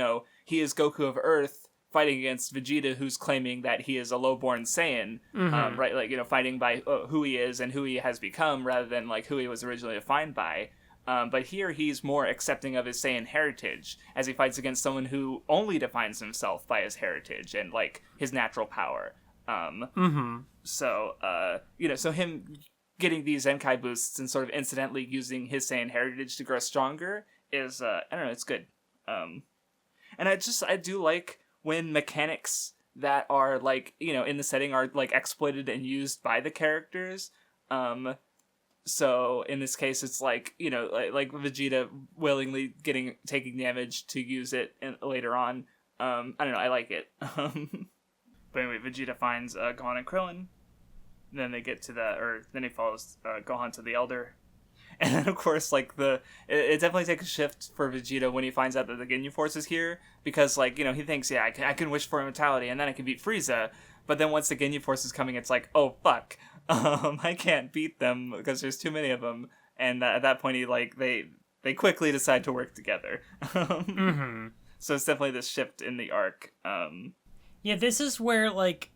is Goku of Earth fighting against Vegeta, who's claiming that he is a low-born Saiyan, right? Like, fighting by who he is and who he has become rather than, like, who he was originally defined by. But here he's more accepting of his Saiyan heritage as he fights against someone who only defines himself by his heritage and, like, his natural power. So, so him getting these Zenkai boosts and sort of incidentally using his Saiyan heritage to grow stronger is, I don't know, it's good. And I do like when mechanics that are, like, in the setting are, like, exploited and used by the characters. So in this case, it's like, like Vegeta willingly taking damage to use it later on. I don't know, I like it. But anyway, Vegeta finds Gohan and Krillin. Then they get to then he follows Gohan to the Elder. And then, of course, like, it definitely takes a shift for Vegeta when he finds out that the Ginyu Force is here. Because, like, he thinks, I can wish for immortality and then I can beat Frieza. But then once the Ginyu Force is coming, it's like, oh, fuck. I can't beat them because there's too many of them. And at that point, they quickly decide to work together. So it's definitely this shift in the arc. Yeah, this is where, like,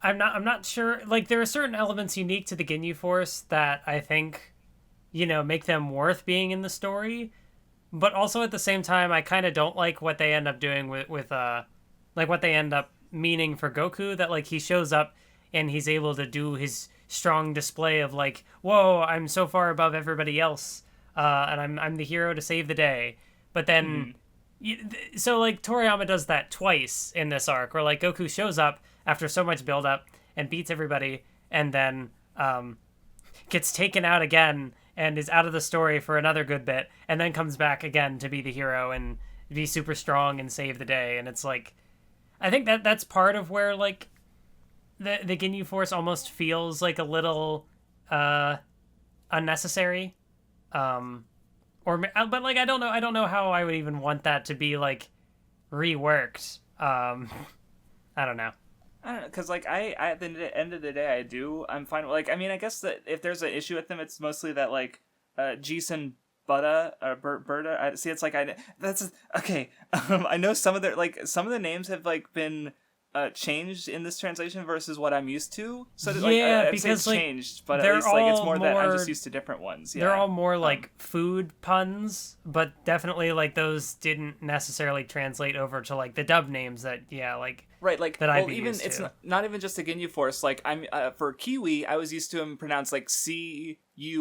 I'm not sure. Like, there are certain elements unique to the Ginyu Force that I think, make them worth being in the story. But also at the same time, I kind of don't like what they end up doing with like, what they end up meaning for Goku. That, like, he shows up and he's able to do his strong display of, like, whoa, I'm so far above everybody else, and I'm the hero to save the day. But then, so, like, Toriyama does that twice in this arc, where, like, Goku shows up after so much build-up and beats everybody, and then gets taken out again and is out of the story for another good bit, and then comes back again to be the hero and be super strong and save the day. And it's like, I think that's part of where, like, the Ginyu Force almost feels like a little unnecessary. But, like, I don't know how I would even want that to be, like, reworked. I don't know. I don't know, because, like, I at the end of the day, I'm fine with, like, I mean, I guess that if there's an issue with them, it's mostly that, like, Jason Berta, see, it's like, okay, I know some of the names have, like, been changed in this translation versus what I'm used to. So yeah, because it's like, changed, but at least, like, it's more that I'm just used to different ones. Yeah. They're all more like food puns, but definitely, like, those didn't necessarily translate over to, like, the dub names that right, like, that I'd be even used it's to. not even just the Ginyu Force. Like, I'm for Kiwi, I was used to him pronounced like Cui,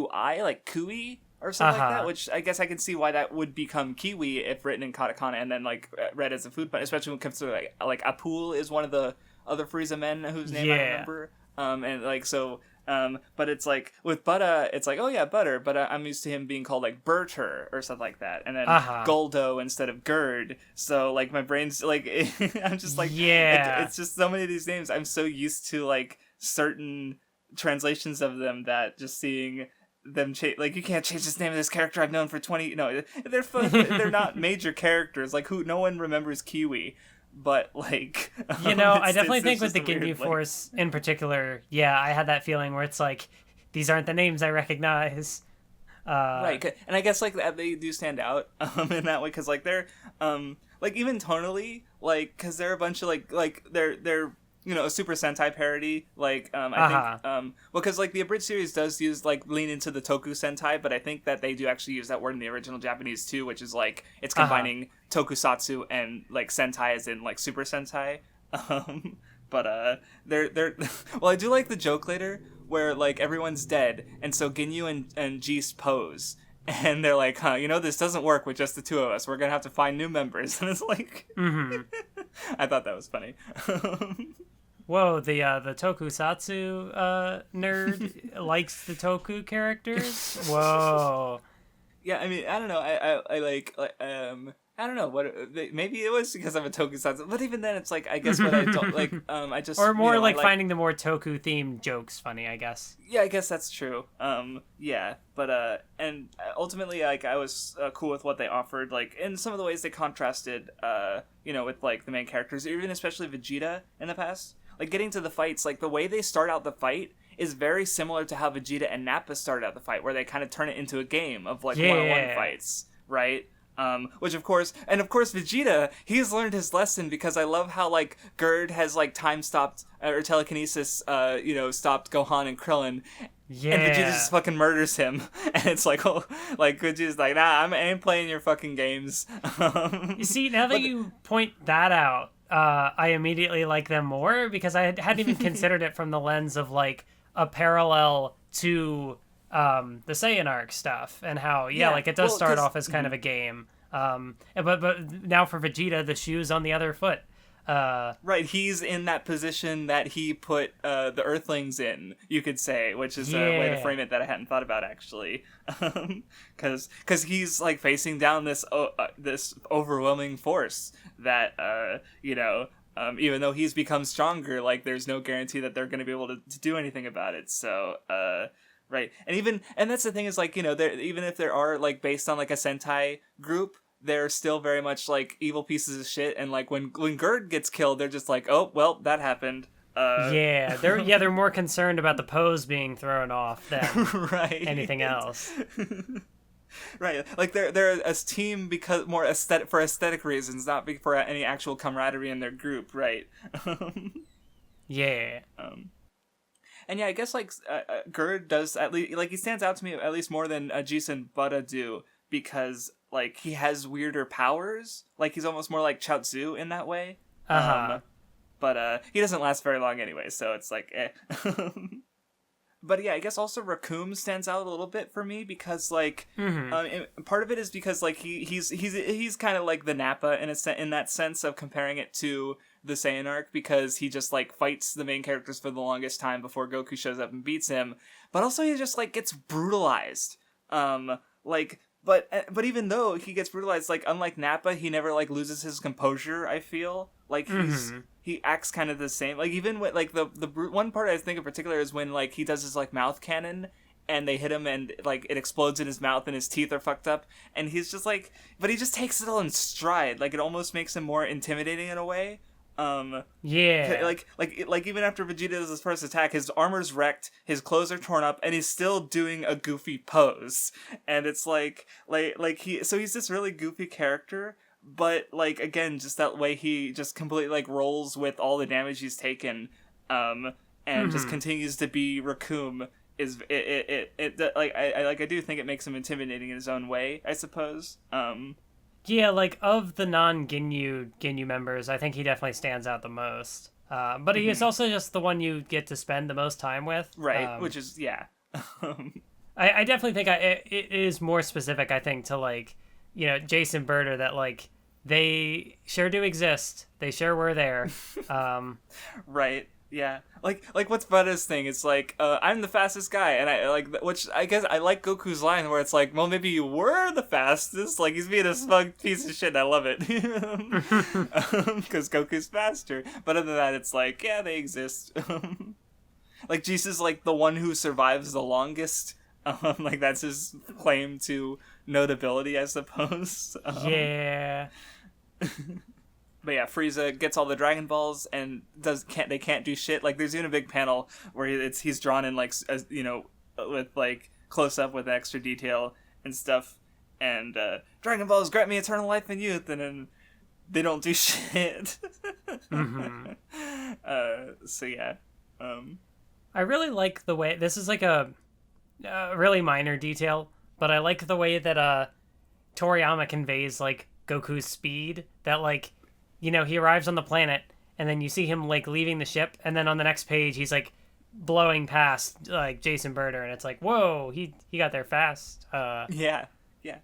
like Kui or something like that, which I guess I can see why that would become Kiwi if written in katakana and then, like, read as a food pun, especially when it comes to, like Apul is one of the other Frieza men whose name I remember. And, like, so, but it's like, with Butter, it's like, oh yeah, Butter, but I'm used to him being called, like, Berter or something like that, and then Goldo instead of Gerd, so, like, my brain's, like, I'm just like, it's just so many of these names, I'm so used to, like, certain translations of them that just seeing them like, you can't change this name of this character I've known for 20, no, they're not major characters, like, no one remembers Kiwi. But, like, I definitely think with the Ginyu Force in particular, I had that feeling where it's like, these aren't the names I recognize. Right, and I guess, like, they do stand out in that way, because, like, they're, like, even tonally, like, because they're a bunch of, like they're a Super Sentai parody, like, I think, because, like, the abridged series does use, like, lean into the Toku Sentai, but I think that they do actually use that word in the original Japanese, too, which is, like, it's combining Tokusatsu and, like, Sentai as in, like, Super Sentai, but, they're, well, I do like the joke later, where, like, everyone's dead, and so Ginyu and Geese pose, and they're like, this doesn't work with just the two of us, we're gonna have to find new members, and it's like, I thought that was funny. Whoa, the Tokusatsu nerd likes the Toku characters? Whoa. Yeah, I mean, I don't know. I like I don't know what maybe it was because I'm a tokusatsu, but even then it's like I guess what I don't like I just or more like I finding the more toku themed jokes funny, I guess. Yeah, I guess that's true. Yeah, but and ultimately like I was cool with what they offered, like in some of the ways they contrasted with like the main characters, even especially Vegeta in the past. Like getting to the fights, like the way they start out the fight is very similar to how Vegeta and Nappa started out the fight, where they kind of turn it into a game of like one-on-one fights, right? Which of course Vegeta, he's learned his lesson, because I love how like Gerd has like time stopped or telekinesis stopped Gohan and Krillin, and Vegeta just fucking murders him, and it's like, oh, like Vegeta's like, nah, I ain't playing your fucking games. You see, now that you point that out, I immediately like them more, because I hadn't even considered it from the lens of like a parallel to the Saiyan arc stuff, and how like it does start off as kind of a game, but now for Vegeta, the shoe's on the other foot. Right, he's in that position that he put the Earthlings in, you could say, which is a way to frame it that I hadn't thought about actually, because he's like facing down this overwhelming force that even though he's become stronger, like there's no guarantee that they're going to be able to do anything about it. So right, and that's the thing is like even if there are like based on like a Sentai group, they're still very much like evil pieces of shit, and like when Gerd gets killed, they're just like, oh well, that happened. They're more concerned about the pose being thrown off than anything else. Right, like they're a team because more for aesthetic reasons, not for any actual camaraderie in their group, right? And yeah, I guess like Gerd does at least like he stands out to me at least more than Jis and Buddha do, because like he has weirder powers. Like he's almost more like Chaozu in that way. But he doesn't last very long anyway, so it's like eh. But yeah, I guess also Raccoon stands out a little bit for me, because like part of it is because like he's kind of like the Nappa in that sense of comparing it to the Saiyan arc, because he just like fights the main characters for the longest time before Goku shows up and beats him, but also he just like gets brutalized. But even though he gets brutalized, like unlike Nappa, he never like loses his composure. I feel like he acts kind of the same. Like even with like the one part I think in particular is when like he does his like mouth cannon, and they hit him and like it explodes in his mouth and his teeth are fucked up, and he's just like, but he just takes it all in stride. Like it almost makes him more intimidating in a way. Like even after Vegeta does his first attack, his armor's wrecked, his clothes are torn up, and he's still doing a goofy pose. And it's like he's this really goofy character, but like again, just that way he just completely like rolls with all the damage he's taken, and just continues to be Raccoon. Is I do think it makes him intimidating in his own way, I suppose. Yeah, like, of the non-Ginyu members, I think he definitely stands out the most. But he is also just the one you get to spend the most time with. Right, which is, yeah. I definitely think it is more specific, I think, to, like, Jason Birder, that, like, they sure do exist. They sure were there. Right. Yeah, like what's Buddha's thing? It's like, I'm the fastest guy, and I like, which I guess I like Goku's line where it's like, well, maybe you were the fastest. Like he's being a smug piece of shit, and I love it, because Goku's faster. But other than that, it's like, yeah, they exist. Like Jesus is like the one who survives the longest. Like that's his claim to notability, I suppose. Yeah. But yeah, Frieza gets all the Dragon Balls and they can't do shit. Like there's even a big panel where he's drawn in like with like close up with extra detail and stuff, and Dragon Balls grant me eternal life and youth, and then they don't do shit. So yeah, I really like the way this is like a really minor detail, but I like the way that Toriyama conveys like Goku's speed. That like, he arrives on the planet, and then you see him, like, leaving the ship, and then on the next page, he's, like, blowing past, like, Jason Birder, and it's like, whoa, he got there fast. Yeah. Well,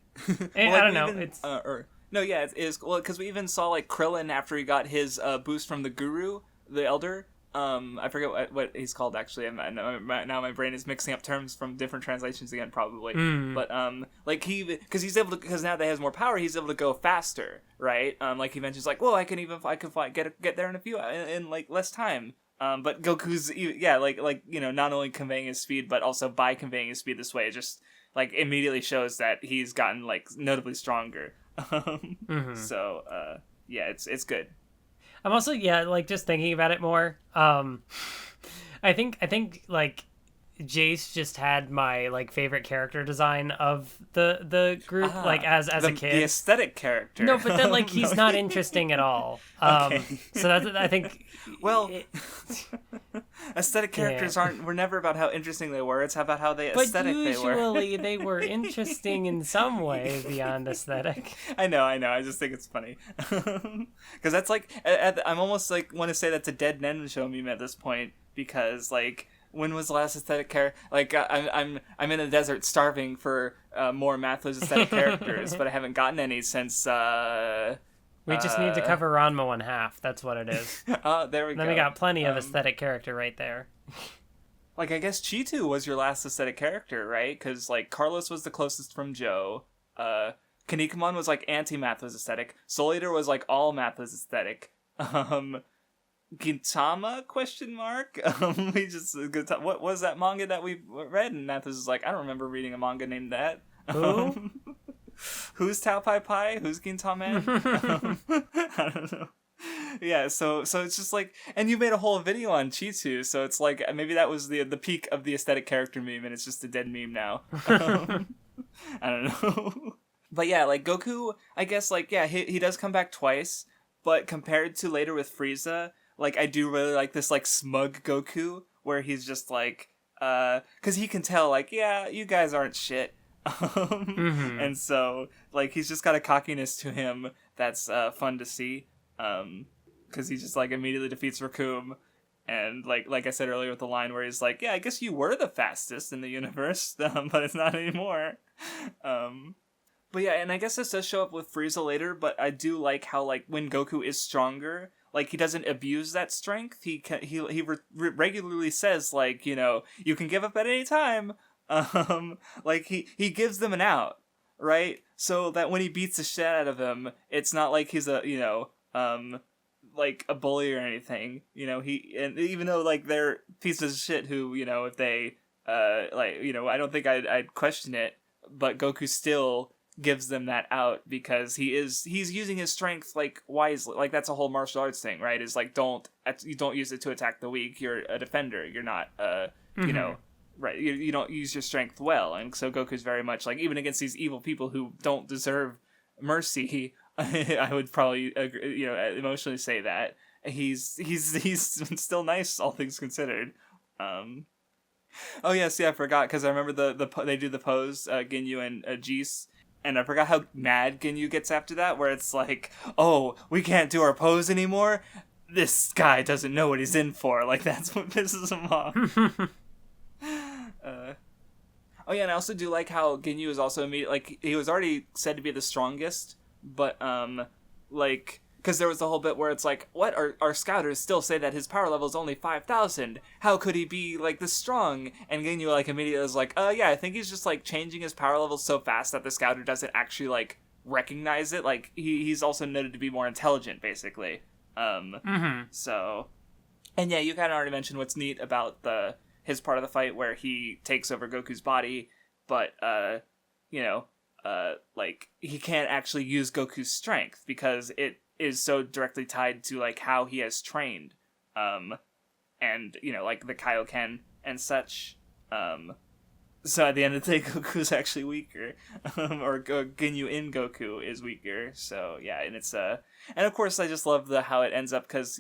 I don't know, it's... No, yeah, it is, well, because we even saw, like, Krillin, after he got his boost from the Guru, the Elder, I forget what he's called actually. Now my brain is mixing up terms from different translations again, probably. But like because now that he has more power, he's able to go faster, right? Like he mentions, like, whoa, I can fly, get there in like less time. But Goku's like not only conveying his speed, but also by conveying his speed this way, it just like immediately shows that he's gotten like notably stronger. So yeah, it's good. I'm also like just thinking about it more. I think like Jace just had my like favorite character design of the group, like as a kid. The aesthetic character. No, but then like he's not interesting at all. Okay. So that's, I think. Well, aesthetic characters were never about how interesting they were. It's about how aesthetic they were. But usually they were interesting in some way beyond aesthetic. I know. I just think it's funny because that's like I'm almost like want to say that's a dead Nen Show meme at this point, because like. When was the last aesthetic character? Like I'm in the desert starving for more Mathwiz aesthetic characters, but I haven't gotten any since. We just need to cover Ranma 1/2. That's what it is. Oh, there we go. Then we got plenty of aesthetic character right there. Like I guess Chitu was your last aesthetic character, right? Because like Carlos was the closest from Joe. Kanikamon was like anti-Mathwiz aesthetic. Soul Eater was like all Mathwiz aesthetic. Gintama ? What was that manga that we read? And Mathis is like, I don't remember reading a manga named that. Who? Who's Tao Pai Pai? Who's Gintama? I don't know. Yeah, so it's just like, and you made a whole video on Chitu, so it's like maybe that was the peak of the aesthetic character meme, and it's just a dead meme now. I don't know. But yeah, like Goku, I guess like yeah, he does come back twice, but compared to later with Frieza. Like, I do really like this, like, smug Goku, where he's just, like, because he can tell, like, yeah, you guys aren't shit. And so, like, he's just got a cockiness to him that's fun to see, because he just, like, immediately defeats Raccoon, and, like I said earlier with the line where he's like, yeah, I guess you were the fastest in the universe, but it's not anymore. But yeah, and I guess this does show up with Frieza later, but I do like how, like, when Goku is stronger... Like, he doesn't abuse that strength. He regularly says, like, you can give up at any time. Like, he gives them an out, right? So that when he beats the shit out of him, it's not like he's a, like, a bully or anything. And even though, like, they're pieces of shit who, if they, I don't think I'd question it, but Goku still... gives them that out because he's using his strength like wisely. Like that's a whole martial arts thing, right? Is like you don't use it to attack the weak. You're a defender. You're not right. You don't use your strength well, and so Goku's very much like even against these evil people who don't deserve mercy. I would probably emotionally say that he's still nice, all things considered. Oh yes, yeah, I forgot because I remember they do the pose, Ginyu and Jis. And I forgot how mad Ginyu gets after that, where it's like, oh, we can't do our pose anymore? This guy doesn't know what he's in for. Like, that's what pisses him off. Oh, yeah, and I also do like how Ginyu is also like, he was already said to be the strongest, but, like... Because there was the whole bit where it's like, what? Our scouters still say that his power level is only 5,000. How could he be, like, this strong? And Ginyu, like, immediately was like, yeah, I think he's just, like, changing his power level so fast that the scouter doesn't actually, like, recognize it. Like, he's also noted to be more intelligent, basically. So... And yeah, you kind of already mentioned what's neat about his part of the fight where he takes over Goku's body, but, like, he can't actually use Goku's strength because it is so directly tied to like how he has trained and like the Kaioken and such, so at the end of the day Goku's actually weaker, or Ginyu in Goku is weaker. So yeah, and it's and of course I just love how it ends up because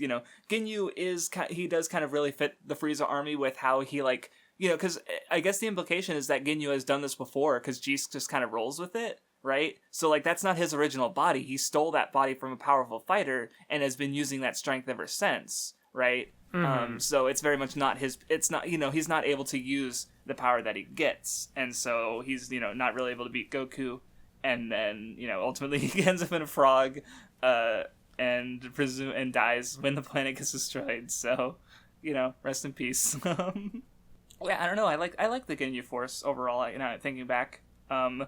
Ginyu he does kind of really fit the Frieza army with how he like because I guess the implication is that Ginyu has done this before because Jis just kind of rolls with it. Right? So, like, that's not his original body. He stole that body from a powerful fighter and has been using that strength ever since, right? So it's very much not it's not, he's not able to use the power that he gets. And so he's, not really able to beat Goku. And then, ultimately he ends up in a frog, and dies when the planet gets destroyed. So, rest in peace. Yeah, I don't know. I like the Ginyu Force overall. Thinking back, a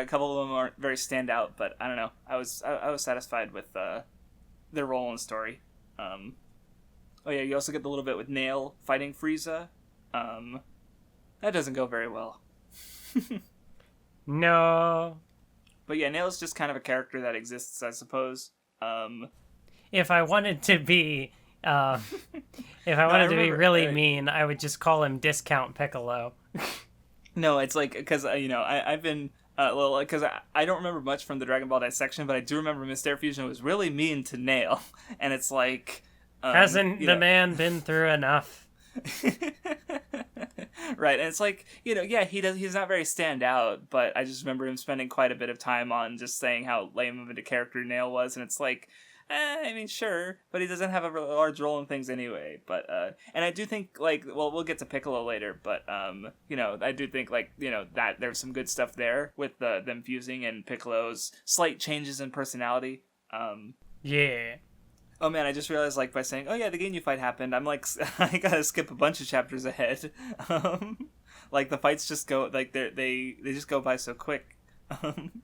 couple of them aren't very standout, but I don't know. I was satisfied with their role in the story. Oh yeah, you also get the little bit with Nail fighting Frieza. That doesn't go very well. No. But yeah, Nail's just kind of a character that exists, I suppose. If I wanted to be, really mean, I would just call him Discount Piccolo. No, it's like, because I've been because I don't remember much from the Dragon Ball dissection, but I do remember Mr. Fusion was really mean to Nail, and it's like, hasn't the man been through enough? Right, and it's like, he's not very standout, but I just remember him spending quite a bit of time on just saying how lame of a character Nail was, and it's like, sure, but he doesn't have a really large role in things anyway. But and I do think, we'll get to Piccolo later, but I do think that there's some good stuff there with them fusing and Piccolo's slight changes in personality. Yeah. Oh man, I just realized, by saying, oh yeah, the Ginyu fight happened, I'm like, I gotta skip a bunch of chapters ahead. The fights just go, they just go by so quick.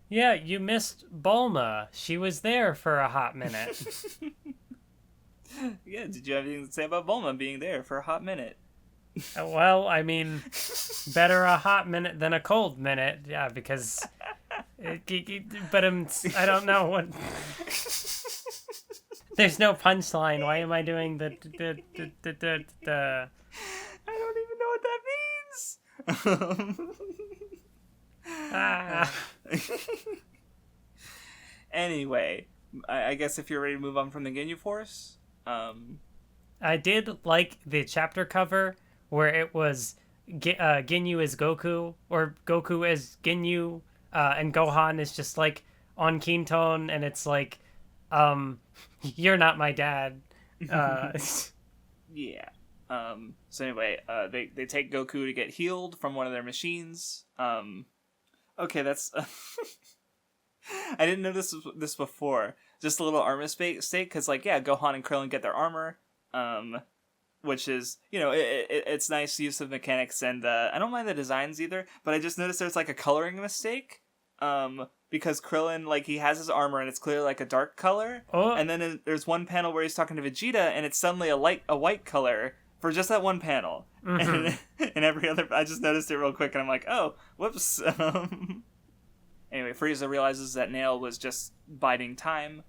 Yeah, you missed Bulma. She was there for a hot minute. Yeah, did you have anything to say about Bulma being there for a hot minute? Well, better a hot minute than a cold minute. Yeah, because... but I don't know what... There's no punchline. Why am I doing the... I don't even know what that means! Anyway, I guess if you're ready to move on from the Ginyu Force, I did like the chapter cover where it was Ginyu as Goku, or Goku as Ginyu, and Gohan is just on Quinton, and it's you're not my dad. Yeah. So anyway, they take Goku to get healed from one of their machines. Okay, that's... I didn't know this before. Just a little armor mistake, because, Gohan and Krillin get their armor, which is, it's nice use of mechanics, and I don't mind the designs either, but I just noticed there's, a coloring mistake, because Krillin, he has his armor, and it's clearly, a dark color, and then there's one panel where he's talking to Vegeta, and it's suddenly a white color, for just that one panel. Mm-hmm. And every other... I just noticed it real quick, and I'm like, oh, whoops. Anyway, Frieza realizes that Nail was just biding time.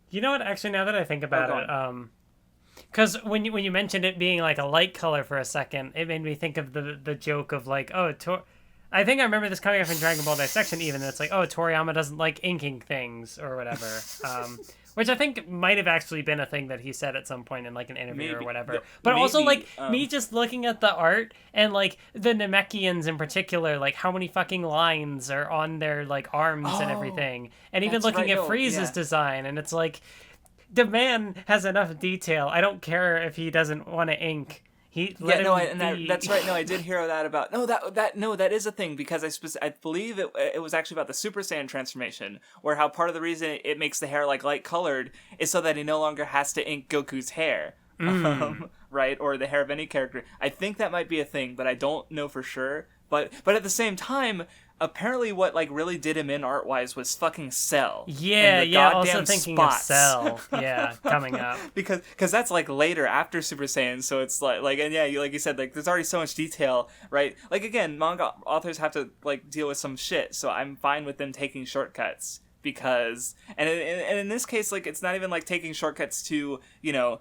You know what? Actually, now that I think about it, because when you mentioned it being a light color for a second, it made me think of the joke of I think I remember this coming up in Dragon Ball Dissection even. It's Toriyama doesn't like inking things or whatever. Which I think might have actually been a thing that he said at some point in an interview or whatever. But also me just looking at the art and the Namekians in particular, how many fucking lines are on their arms and everything. And even looking at Frieza's design, and it's the man has enough detail. I don't care if he doesn't want to ink. That's right. No, I did hear that about. That is a thing, because I believe it was actually about the Super Saiyan transformation, where how part of the reason it makes the hair light colored is so that he no longer has to ink Goku's hair, right, or the hair of any character. I think that might be a thing, but I don't know for sure. But at the same time, apparently what really did him in art-wise was fucking Cell. Yeah, also thinking of Cell. Yeah, coming up. because that's later after Super Saiyan, so it's and yeah, you said, there's already so much detail, right? Again, manga authors have to deal with some shit, so I'm fine with them taking shortcuts, because and in this case, it's not even taking shortcuts to, in a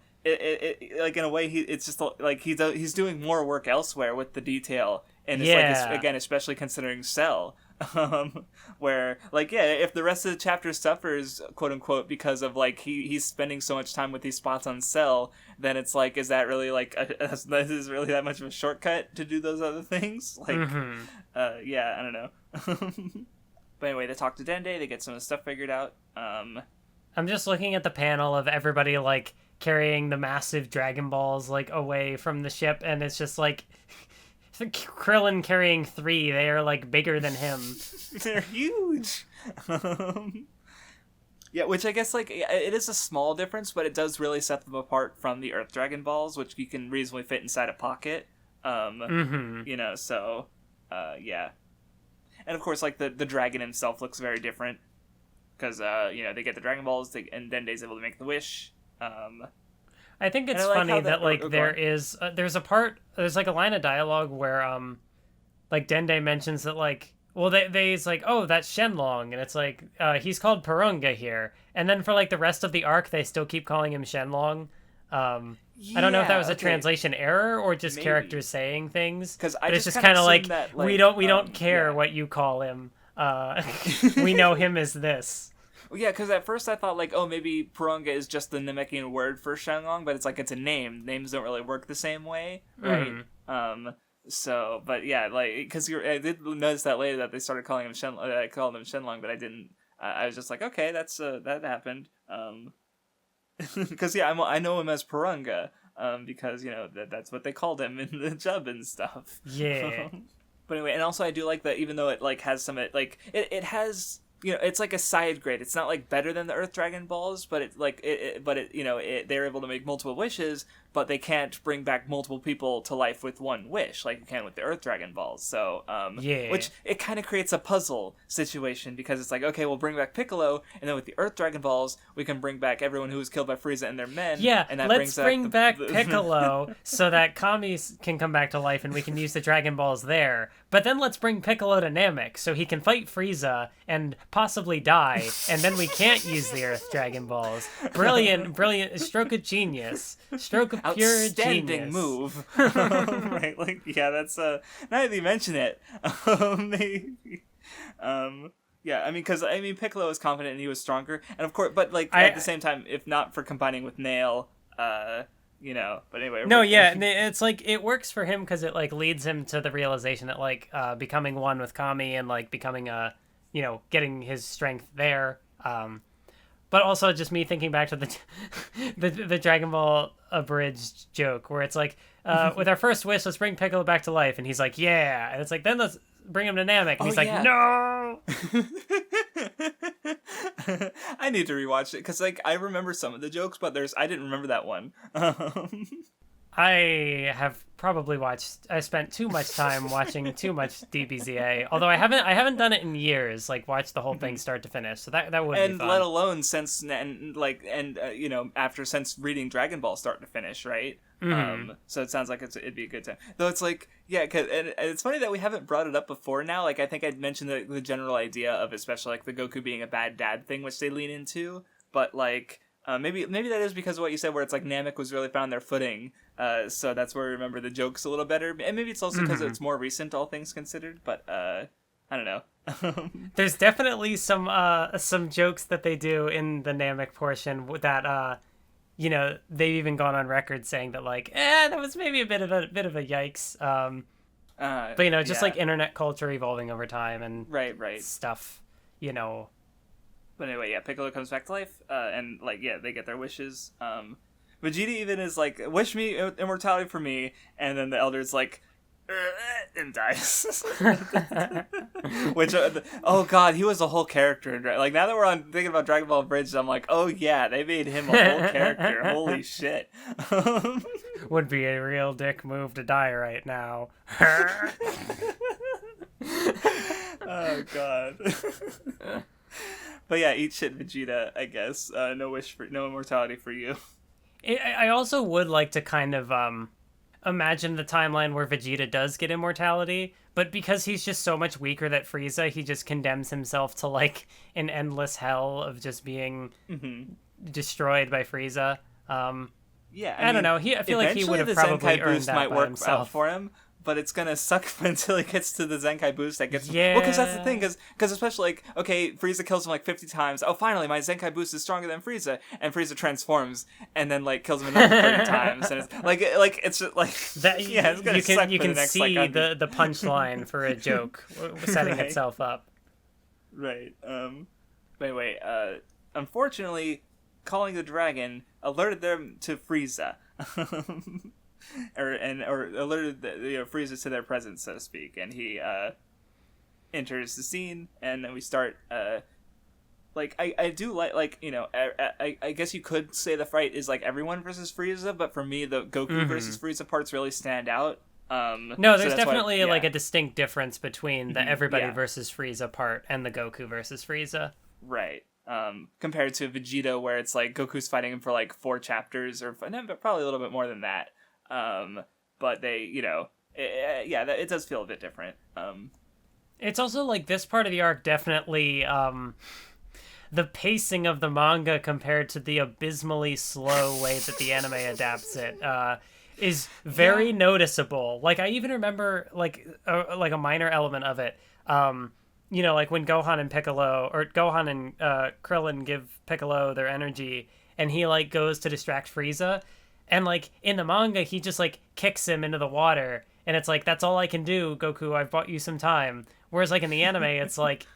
way, it's just he's doing more work elsewhere with the detail. And it's again, especially considering Cell, where if the rest of the chapter suffers, quote unquote, because of he's spending so much time with these spots on Cell, then it's is that really is really that much of a shortcut to do those other things? Yeah, I don't know. But anyway, they talk to Dende, they get some of the stuff figured out. I'm just looking at the panel of everybody carrying the massive Dragon Balls away from the ship, and it's just Krillin carrying 3. They are bigger than him. They're huge. Yeah, which I guess, like, it is a small difference, but it does really set them apart from the Earth Dragon Balls, which you can reasonably fit inside a pocket. You know, so, yeah. And, of course, like, the dragon himself looks very different, because, you know, they get the Dragon Balls, and Dende's able to make the wish. I think it's funny that, like, there's like a line of dialogue where, like, Dende mentions that, like, well, they's like, oh, that's Shenlong, and it's like, he's called Purunga here. And then for, like, the rest of the arc, they still keep calling him Shenlong. I don't know if that was a translation error or just characters saying things. But it's just kind of like, we don't care what you call him. We know him as this. Yeah, because at first I thought, like, oh, maybe Purunga is just the Namekian word for Shenlong, but it's like, it's a name. Names don't really work the same way, right? So, but yeah, like, because I did notice that later that they started calling him I called him Shenlong, but I didn't. I was just like, okay, that happened. Because yeah, I know him as Purunga, because you know that's what they called him in the Jub and stuff. Yeah. But anyway, and also I do like that, even though it like has some it has. You know, it's like a side grade. It's not like better than the Earth Dragon Balls, but they're able to make multiple wishes, but they can't bring back multiple people to life with one wish like you can with the Earth Dragon Balls. So, which it kind of creates a puzzle situation, because it's like, okay, we'll bring back Piccolo, and then with the Earth Dragon Balls, we can bring back everyone who was killed by Frieza and their men. Yeah, and that let's bring back Piccolo so that Kami can come back to life and we can use the Dragon Balls there. But then let's bring Piccolo to Namek so he can fight Frieza and possibly die, and then we can't use the Earth Dragon Balls. Brilliant stroke of genius. Stroke of pure outstanding genius. Move. Right, like, yeah, that's now that you mention it, yeah, I mean, because Piccolo was confident and he was stronger, and of course, but like at the same time, if not for combining with Nail, you know, but anyway. No, yeah, it's like, it works for him because it, like, leads him to the realization that, like, becoming one with Kami and, like, becoming you know, getting his strength there. But also just me thinking back to the Dragon Ball abridged joke where it's like, with our first wish, let's bring Piccolo back to life. And he's like, yeah. And it's like, then let's bring him to Namek. And he's like, no! I need to rewatch it, because, like, I remember some of the jokes, but I didn't remember that one. I have probably I spent too much time watching too much DBZA, although I haven't done it in years, like, watch the whole thing start to finish, so that would be fun. And let alone since reading Dragon Ball start to finish, right? So it sounds like it'd be a good time. Though it's like, yeah, and it's funny that we haven't brought it up before now. Like, I think I'd mentioned the general idea of, especially, like, the Goku being a bad dad thing, which they lean into, but, like, maybe that is because of what you said, where it's like Namek was really found their footing, so that's where I remember the jokes a little better, and maybe it's also because it's more recent, all things considered, but I don't know. There's definitely some jokes that they do in the Namek portion that you know, they've even gone on record saying that, like, that was maybe a bit of a yikes. But, you know, just like internet culture evolving over time and right stuff, you know. But anyway, yeah, Piccolo comes back to life, and, like, yeah, they get their wishes. Vegeta even is like, wish me immortality for me, and then the Elder's like, and dies. Which, oh god, he was a whole character. Like, now that we're thinking about Dragon Ball Bridge, I'm like, oh yeah, they made him a whole character. Holy shit. Would be a real dick move to die right now. Oh god. But yeah, eat shit, Vegeta, I guess. No immortality for you. I also would like to kind of imagine the timeline where Vegeta does get immortality, but because he's just so much weaker than Frieza, he just condemns himself to, like, an endless hell of just being destroyed by Frieza. Yeah, I don't know. I feel like he would have probably earned that by himself. Out for him, but it's gonna suck until he gets to the Zenkai boost that gets... Yeah. Well, because that's the thing, because especially, like, okay, Frieza kills him, like, 50 times. Oh, finally, my Zenkai boost is stronger than Frieza. And Frieza transforms, and then, like, kills him another 30 times. And it's, like, it's just, like... That, yeah, it's gonna suck you for can the next, see like, the punchline for a joke setting itself up. Right. But anyway, unfortunately, calling the dragon alerted them to Frieza. or alerted Frieza to their presence, so to speak, and he enters the scene, and then we start like I do like you know I guess you could say the fight is like everyone versus Frieza, but for me the Goku versus Frieza parts really stand out. No, so there's that's definitely why, like a distinct difference between the everybody yeah. versus Frieza part and the Goku versus Frieza. Right. Compared to Vegeta, where it's like Goku's fighting him for like 4 chapters, or no, but probably a little bit more than that. But they, you know, it does feel a bit different. It's also like this part of the arc definitely the pacing of the manga compared to the abysmally slow way that the anime adapts it is very noticeable. Like I even remember like a minor element of it. You know, like when Gohan and Piccolo, or Gohan and Krillin give Piccolo their energy, and he like goes to distract Frieza, and like in the manga he just like kicks him into the water, and it's like, that's all I can do, Goku, I've bought you some time. Whereas like in the anime it's like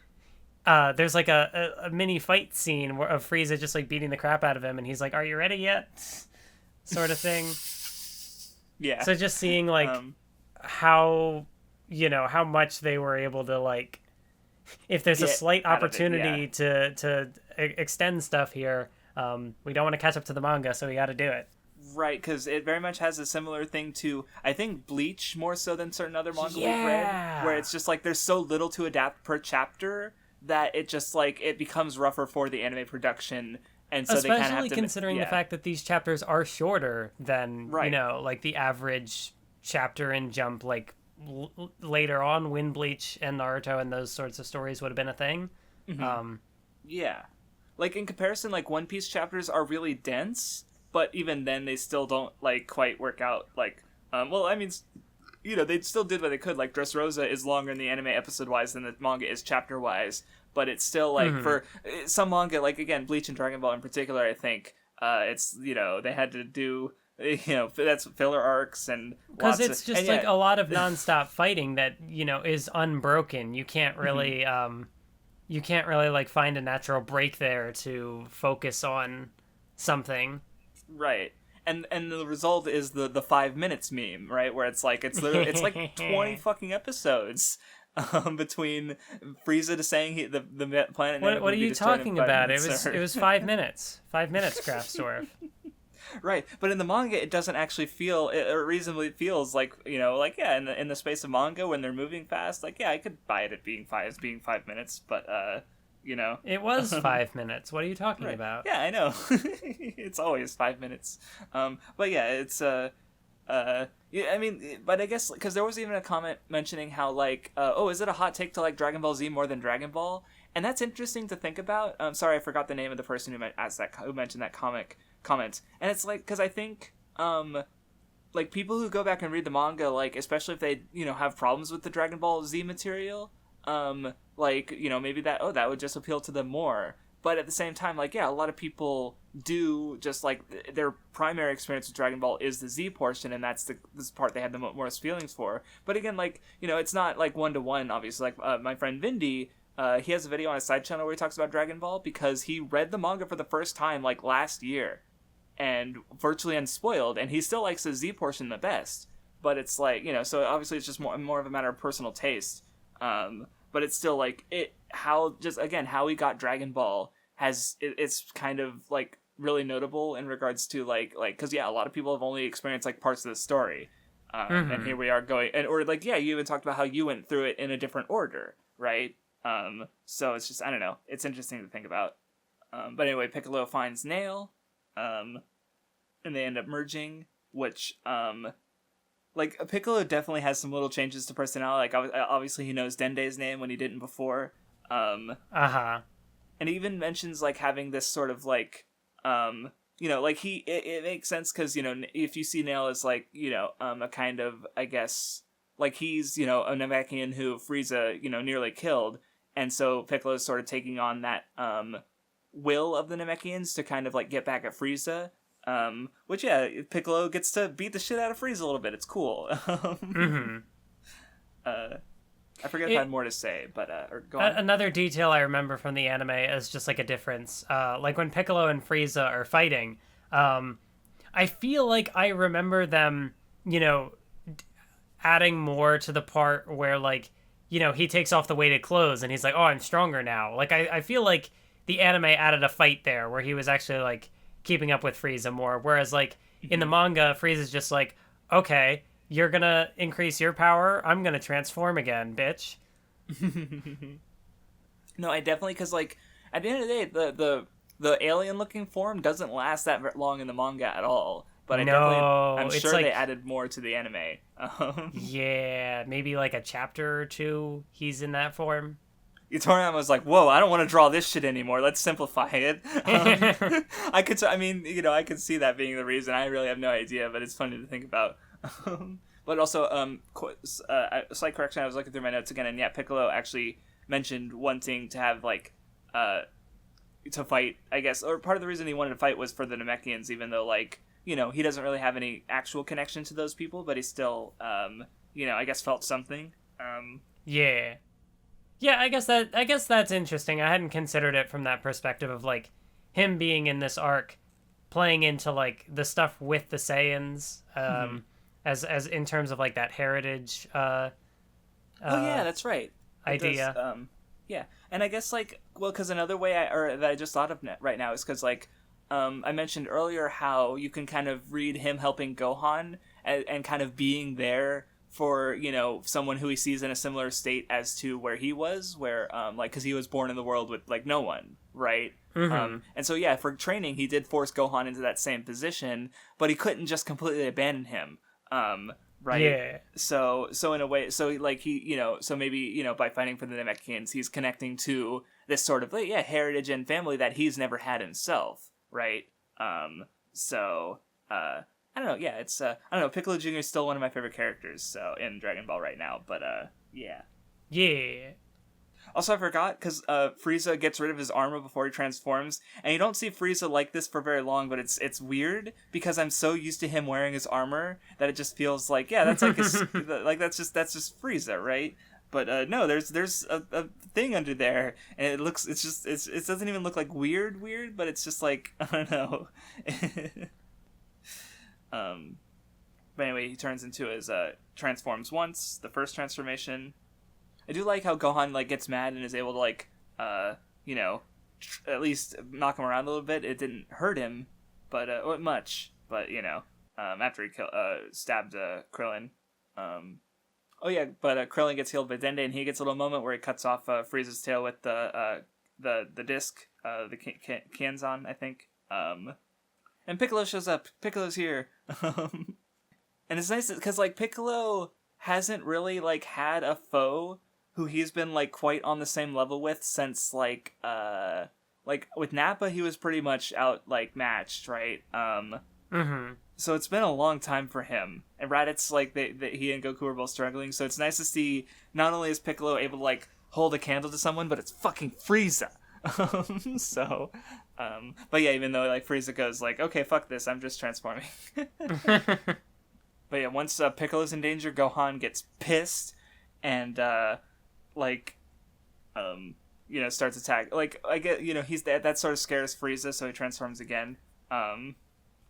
there's like a mini fight scene of Frieza just like beating the crap out of him, and he's like, are you ready yet, sort of thing. Yeah. So just seeing like how, you know, how much they were able to like, if there's a slight opportunity to extend stuff here, we don't want to catch up to the manga, so we got to do it. Right, because it very much has a similar thing to, I think, Bleach more so than certain other manga we've read, where it's just like there's so little to adapt per chapter that it just like it becomes rougher for the anime production, and so especially they kind of have to, considering the fact that these chapters are shorter than you know, like the average chapter in Jump, like later on when Bleach and Naruto and those sorts of stories would have been a thing. Yeah, like in comparison, like One Piece chapters are really dense, but even then they still don't like quite work out. Like well, I mean, you know, they still did what they could. Like Dressrosa is longer in the anime episode wise than the manga is chapter wise, but it's still like for some manga, like again Bleach and Dragon Ball in particular, I think it's, you know, they had to do, you know, that's filler arcs, and because it's just like a lot of nonstop fighting that, you know, is unbroken. You can't really like find a natural break there to focus on something. Right. And the result is the 5 minutes meme, right? Where it's like it's literally it's like 20 fucking episodes between Frieza saying the planet. What are you talking about? It was 5 minutes. 5 minutes, Kraftsdwarf. Right, but in the manga, it doesn't actually feel, it reasonably feels like, you know, like, yeah, in the space of manga when they're moving fast, like, yeah, I could buy it at being 5 minutes, but you know, it was 5 minutes. What are you talking about? Yeah, I know. It's always 5 minutes. But yeah, it's yeah, I mean, but I guess because there was even a comment mentioning how like, oh, is it a hot take to like Dragon Ball Z more than Dragon Ball? And that's interesting to think about. Sorry, I forgot the name of the person who mentioned that comment. And it's like, because I think like people who go back and read the manga, like especially if they, you know, have problems with the Dragon Ball Z material, like, you know, maybe that would just appeal to them more. But at the same time, like, yeah, a lot of people do just like their primary experience with Dragon Ball is the Z portion, and that's this part they had the most feelings for. But again, like, you know, it's not like 1-to-1, obviously. Like my friend Vindy, he has a video on his side channel where he talks about Dragon Ball because he read the manga for the first time like last year, and virtually unspoiled, and he still likes the Z portion the best. But it's like, you know, so obviously it's just more of a matter of personal taste. But it's still like how he got Dragon Ball it's kind of like really notable in regards to like because yeah, a lot of people have only experienced like parts of the story, and here we are going, and or like, yeah, you even talked about how you went through it in a different order, right? So it's just, I don't know, it's interesting to think about. But anyway, Piccolo finds Nail, and they end up merging, which like Piccolo definitely has some little changes to personality. Like obviously he knows Dende's name when he didn't before. And he even mentions like having this sort of like you know, like it makes sense because, you know, if you see Nail as like, you know, a kind of, I guess, like he's, you know, a Namekian who Frieza, you know, nearly killed, and so Piccolo's sort of taking on that will of the Namekians to kind of like get back at Frieza. Which, yeah, Piccolo gets to beat the shit out of Frieza a little bit. It's cool. I forget if I had more to say, but or go on. Another detail I remember from the anime is just like a difference. Like when Piccolo and Frieza are fighting, I feel like I remember them, you know, adding more to the part where, like, you know, he takes off the weighted clothes and he's like, oh, I'm stronger now. Like, I feel like the anime added a fight there where he was actually like keeping up with Frieza more. Whereas like in the manga, Frieza's just like, okay, you're gonna increase your power, I'm gonna transform again, bitch. No, I definitely, because like at the end of the day, the alien looking form doesn't last that long in the manga at all. But I'm sure they added more to the anime. Yeah, maybe like a chapter or two he's in that form. Toriyama was like, "Whoa, I don't want to draw this shit anymore. Let's simplify it." I could see that being the reason. I really have no idea, but it's funny to think about. But also, slight correction. I was looking through my notes again, and yeah, Piccolo actually mentioned wanting to have like, to fight. I guess, or part of the reason he wanted to fight was for the Namekians, even though like, he doesn't really have any actual connection to those people, but he still, I guess felt something. Yeah. Yeah, I guess that's interesting. I hadn't considered it from that perspective of like him being in this arc, playing into like the stuff with the Saiyans, as in terms of like that heritage. Oh yeah, that's right. Idea. Yeah, and I guess like, well, because another way that I just thought of right now is because like, I mentioned earlier how you can kind of read him helping Gohan and kind of being there for, someone who he sees in a similar state as to where he was, where, like, because he was born in the world with, like, no one, right? And so, yeah, for training, he did force Gohan into that same position, but he couldn't just completely abandon him, right? Yeah. So in a way, so, like, so maybe, by fighting for the Namekians, he's connecting to this sort of, like, heritage and family that he's never had himself, right? I don't know, yeah, it's, I don't know, Piccolo Jr. is still one of my favorite characters, so, in Dragon Ball right now, but, yeah. Yeah. Also, I forgot, because, Frieza gets rid of his armor before he transforms, and you don't see Frieza like this for very long, but it's weird, because I'm so used to him wearing his armor, that it just feels like, yeah, that's like his, like, that's just Frieza, right? But, no, there's a thing under there, and it doesn't even look like weird, but it's just like, I don't know. But anyway, he turns into his, transforms once, the first transformation. I do like how Gohan, like, gets mad and is able to, like, at least knock him around a little bit. It didn't hurt him, but, much, but, after he stabbed, Krillin. Oh yeah, but, Krillin gets healed by Dende, and he gets a little moment where he cuts off, Frieza's tail with the disc, the Kanzan, I think. And Piccolo shows up. Piccolo's here. And it's nice because, like, Piccolo hasn't really, like, had a foe who he's been, like, quite on the same level with since, like, with Nappa, he was pretty much out, like, matched, right? So it's been a long time for him. And Raditz, like, he and Goku are both struggling, so it's nice to see not only is Piccolo able to, like, hold a candle to someone, but it's fucking Frieza. But yeah, even though like Frieza goes like, okay, fuck this, I'm just transforming. But yeah, once Piccolo's in danger, Gohan gets pissed and starts attack. Like I get, he's that sort of scares Frieza, so he transforms again. And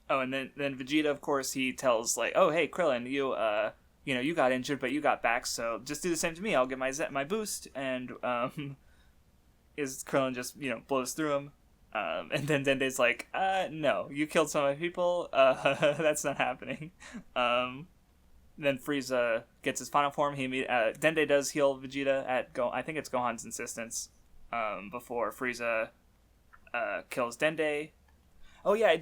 then Vegeta, of course, he tells like, oh hey Krillin, you got injured, but you got back, so just do the same to me. I'll get my boost, and is Krillin just, blows through him. And then Dende's like, no, you killed some of my people, that's not happening. Then Frieza gets his final form. Dende does heal Vegeta at I think it's Gohan's insistence, before Frieza, kills Dende. Oh yeah, I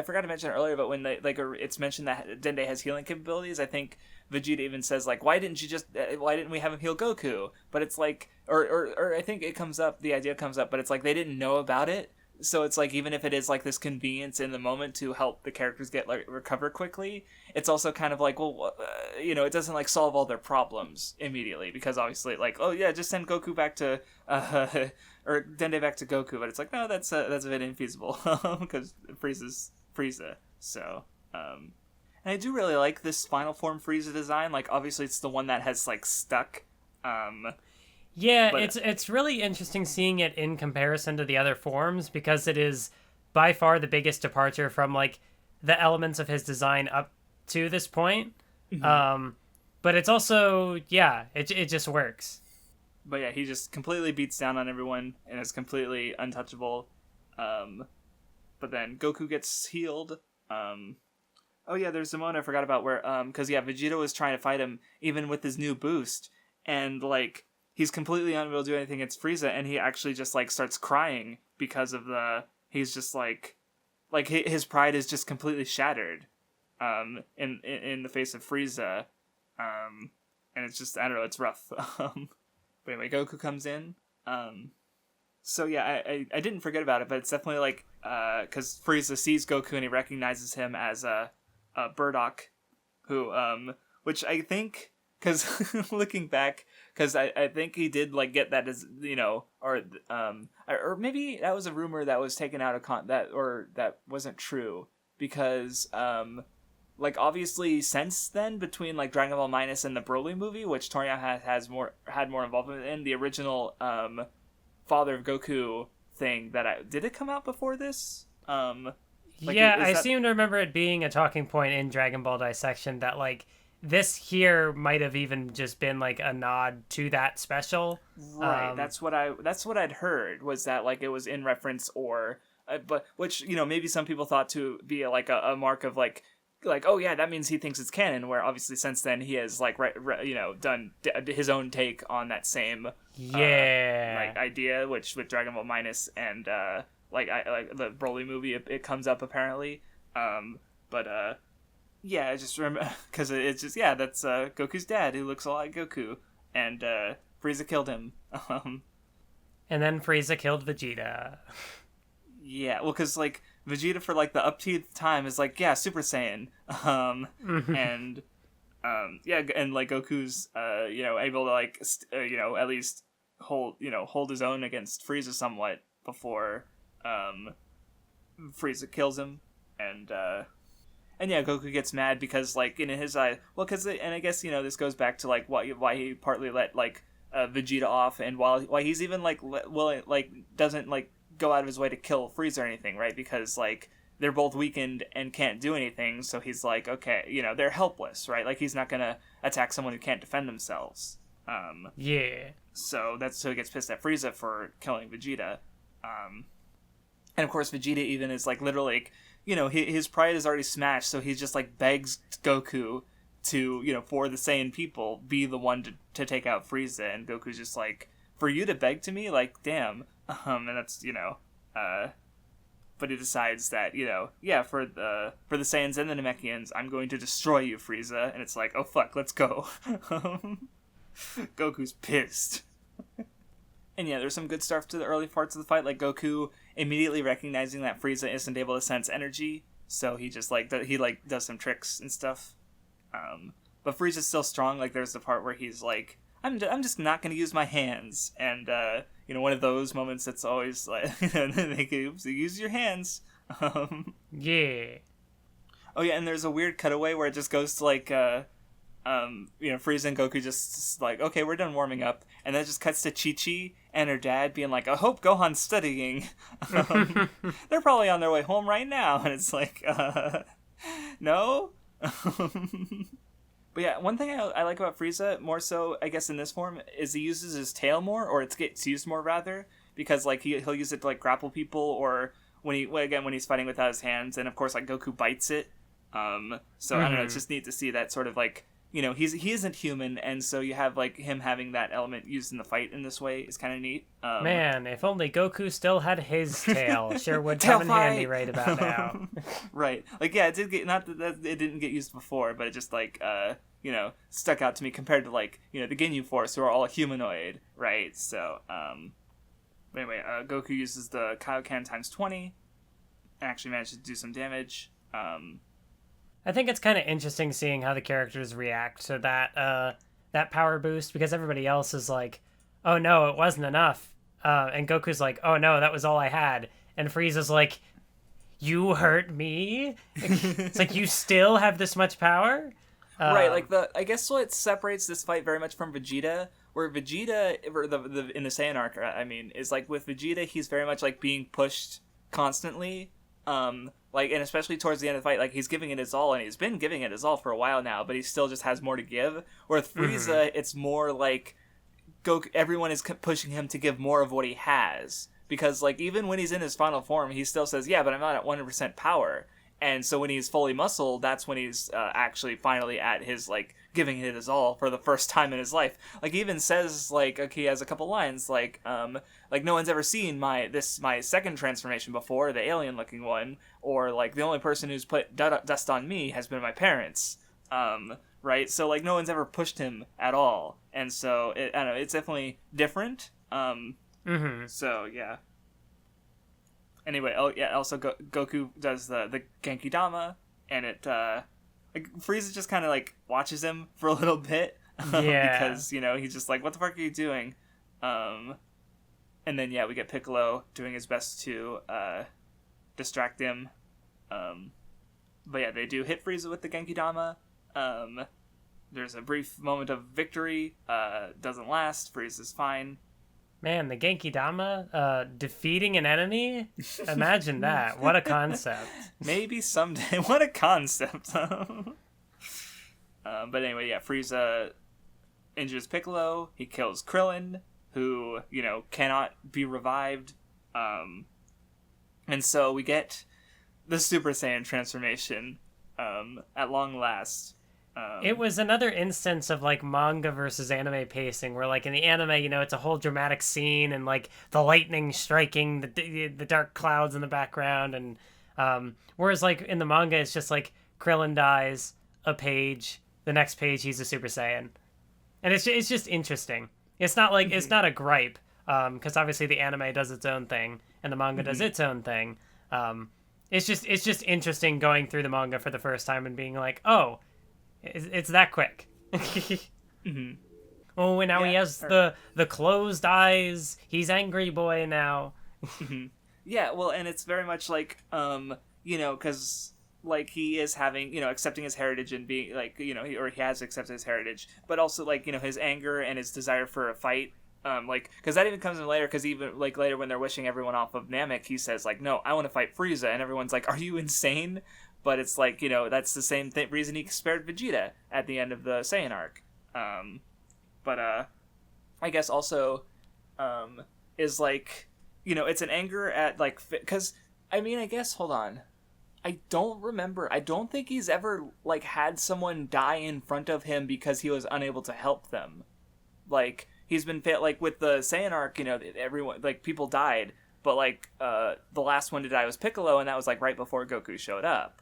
forgot to mention it earlier, but when it's mentioned that Dende has healing capabilities, I think Vegeta even says like, why didn't we have him heal Goku? But it's like, or I think the idea comes up, but it's like they didn't know about it. So it's like, even if it is like this convenience in the moment to help the characters get like recover quickly, it's also kind of like, well, it doesn't like solve all their problems immediately, because obviously like, oh yeah, just send Goku back to, or Dende back to Goku, but it's like, no, that's a bit infeasible, because Frieza's Frieza. So, and I do really like this final form Frieza design. Like, obviously it's the one that has like stuck. Yeah, it's really interesting seeing it in comparison to the other forms, because it is by far the biggest departure from like the elements of his design up to this point. Mm-hmm. But it's also, yeah, it just works. But yeah, he just completely beats down on everyone and is completely untouchable. But then Goku gets healed. Oh yeah, there's a moment I forgot about where, because yeah, Vegeta was trying to fight him even with his new boost, and like he's completely unable to do anything against Frieza, and he actually just like starts crying because of he's just like his pride is just completely shattered, in the face of Frieza, and it's just, I don't know, it's rough. But anyway, Goku comes in. So yeah, I didn't forget about it, but it's definitely like, because Frieza sees Goku and he recognizes him as Burdock, who, which I think, because looking back, because I think he did like get that as, you know, or maybe that was a rumor that was taken out of that wasn't true, because like obviously since then, between like Dragon Ball Minus and the Broly movie, which Toriyama had more involvement in, the original Father of Goku thing did it come out before this? I seem to remember it being a talking point in Dragon Ball Dissection that like this here might have even just been like a nod to that special. Right, that's what I'd heard, was that like it was in reference, or but which, you know, maybe some people thought to be like a mark of like oh yeah, that means he thinks it's canon, where obviously since then he has like you know, done his own take on that same like idea, which with Dragon Ball Minus and like the Broly movie, it comes up apparently, yeah, I just remember because it's just, yeah, that's Goku's dad who looks a lot like Goku, and Frieza killed him. And then Frieza killed Vegeta. Yeah, well, because like Vegeta for like the upteenth time is like, yeah, Super Saiyan, and yeah, and like Goku's you know, able to like you know, at least hold his own against Frieza somewhat before Frieza kills him, and yeah, Goku gets mad because like in his eye, well, and I guess, you know, this goes back to like why he partly let like Vegeta off, and why he's even like doesn't like go out of his way to kill Frieza or anything, right? Because like they're both weakened and can't do anything, so he's like, okay, you know, they're helpless, right? Like he's not gonna attack someone who can't defend themselves. Yeah. So he gets pissed at Frieza for killing Vegeta. And of course Vegeta even is like literally like, you know, his pride is already smashed, so he just like begs Goku to, you know, for the Saiyan people, be the one to take out Frieza, and Goku's just like, for you to beg to me, like, damn. And that's, you know, but he decides that, you know, yeah, for the Saiyans and the Namekians, I'm going to destroy you, Frieza, and it's like, oh fuck, let's go. Goku's pissed. And yeah, there's some good stuff to the early parts of the fight, like Goku immediately recognizing that Frieza isn't able to sense energy, so he just like does some tricks and stuff. But Frieza's still strong. Like there's the part where he's like, I'm just not going to use my hands, and you know, one of those moments that's always like, they can use your hands. Yeah. Oh yeah, and there's a weird cutaway where it just goes to like you know, Frieza and Goku just like, okay, we're done warming up, and then it just cuts to Chi-Chi and her dad being like, I hope Gohan's studying. They're probably on their way home right now, and it's like, no. But yeah, one thing I like about Frieza, more so I guess in this form, is he uses his tail more, or it gets used more rather, because like he'll use it to like grapple people, or when he's fighting without his hands, and of course like Goku bites it. So I don't know, it's just neat to see that sort of like, you know, he isn't human, and so you have like him having that element used in the fight in this way is kind of neat. Man, if only Goku still had his tail, sure would come in handy right about now. Right, like yeah, it did get, not that it didn't get used before, but it just like you know, stuck out to me compared to like, you know, the Ginyu Force, who are all humanoid, right? So but anyway, Goku uses the Kaioken times 20 and actually manages to do some damage. I think it's kind of interesting seeing how the characters react to that power boost, because everybody else is like, oh no, it wasn't enough. And Goku's like, oh no, that was all I had. And Frieza's like, you hurt me? It's like, you still have this much power? Right, like I guess what separates this fight very much from Vegeta, where Vegeta, or in the Saiyan arc, I mean, is like with Vegeta, he's very much like being pushed constantly. Like, and especially towards the end of the fight, like, he's giving it his all, and he's been giving it his all for a while now, but he still just has more to give. Where with Frieza, it's more like everyone is pushing him to give more of what he has. Because, like, even when he's in his final form, he still says, yeah, but I'm not at 100% power. And so when he's fully muscled, that's when he's actually finally at his, like, giving it his all for the first time in his life. Like, he even says, like, he has a couple lines, like, no one's ever seen my second transformation before, the alien-looking one, or, like, the only person who's put dust on me has been my parents. Right? So, like, no one's ever pushed him at all. And so, I don't know, it's definitely different. So, yeah. Anyway, also Goku does the Genki Dama, and it, like, Frieza just kind of, like, watches him for a little bit. Because, you know, he's just like, what the fuck are you doing? And then, yeah, we get Piccolo doing his best to, distract him. But yeah, they do hit Frieza with the Genki Dama. There's a brief moment of victory. Doesn't last. Frieza's fine. Man, the Genki Dama defeating an enemy? Imagine that. What a concept. Maybe someday. What a concept. But anyway, yeah, Frieza injures Piccolo. He kills Krillin, who, you know, cannot be revived. And so we get the Super Saiyan transformation at long last. It was another instance of, like, manga versus anime pacing, where, like, in the anime, you know, it's a whole dramatic scene, and, like, the lightning striking, the dark clouds in the background, and whereas, like, in the manga, it's just, like, Krillin dies, a page, the next page, he's a Super Saiyan. And it's just interesting. It's not, like, it's not a gripe, because obviously the anime does its own thing, and the manga does its own thing. It's just interesting going through the manga for the first time and being like, oh, it's that quick. Oh, and now he has the closed eyes. He's angry boy now. Yeah, well, and it's very much like, you know, because, like, he is having, you know, accepting his heritage and being, like, you know, he has accepted his heritage, but also, like, you know, his anger and his desire for a fight. Like, because that even comes in later, because even, like, later when they're wishing everyone off of Namek, he says, like, no, I want to fight Frieza, and everyone's like, are you insane? But it's like, you know, that's the same reason he spared Vegeta at the end of the Saiyan arc. But I guess also is, like, you know, it's an anger at, like, because, I mean, I guess, hold on. I don't think he's ever, like, had someone die in front of him because he was unable to help them. Like, he's been, like, with the Saiyan arc, you know, everyone, like, people died, but, like, the last one to die was Piccolo, and that was, like, right before Goku showed up.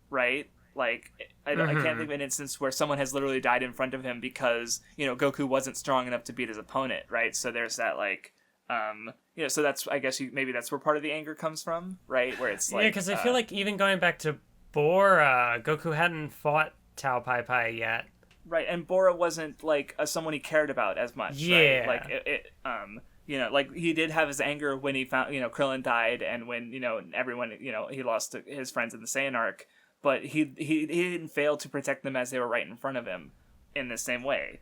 Right? Like, I can't think of an instance where someone has literally died in front of him because, you know, Goku wasn't strong enough to beat his opponent, right? So there's that, like, you know, so that's, I guess, maybe that's where part of the anger comes from, right? Where it's like... Yeah, because I feel like even going back to Bora, Goku hadn't fought Tao Pai Pai yet. Right, and Bora wasn't, like, someone he cared about as much, yeah. Right? Like, you know, like, he did have his anger when he found, you know, Krillin died, and when, you know, everyone, you know, he lost his friends in the Saiyan arc, but he didn't fail to protect them as they were right in front of him in the same way.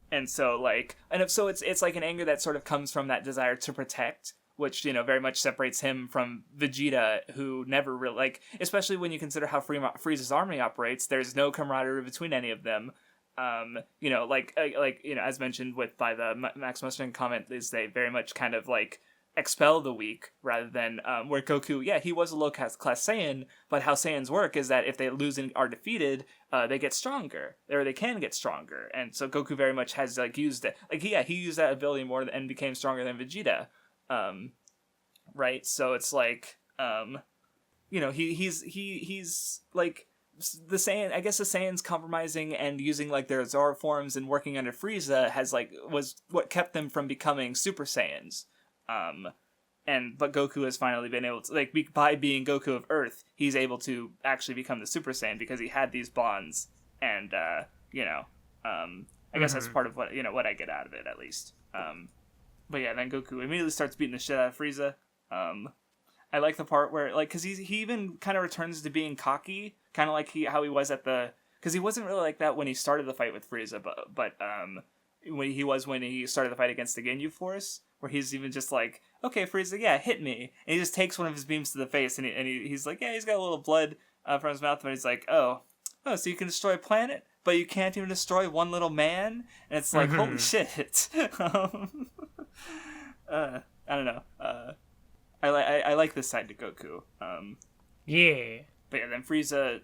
And so, like, so it's like an anger that sort of comes from that desire to protect, which, you know, very much separates him from Vegeta, who never really, like, especially when you consider how Frieza's army operates, there's no camaraderie between any of them. You know, like, you know, as mentioned by the Max Mustang comment, is they very much kind of, like, expel the weak, rather than, where Goku, yeah, he was a low-class Saiyan, but how Saiyans work is that if they lose and are defeated, they get stronger, or they can get stronger, and so Goku very much has, like, used it, like, he used that ability more and became stronger than Vegeta, right, so it's like, you know, he's, like, the Saiyan, I guess the Saiyans compromising and using, like, their Zora forms and working under Frieza was what kept them from becoming Super Saiyans. But Goku has finally been able to, like, by being Goku of Earth, he's able to actually become the Super Saiyan because he had these bonds, and, you know, I guess that's part of what, you know, what I get out of it, at least. But yeah, then Goku immediately starts beating the shit out of Frieza. I like the part where, like, because he even kind of returns to being cocky, kind of like how he was because he wasn't really like that when he started the fight with Frieza, but when he started the fight against the Ginyu Force, where he's even just like, okay, Frieza, yeah, hit me, and he just takes one of his beams to the face, and he's like, yeah, he's got a little blood from his mouth, and he's like, oh, so you can destroy a planet? but you can't even destroy one little man? And it's like, holy shit. I don't know. I like this side to Goku. Yeah. But yeah, then Frieza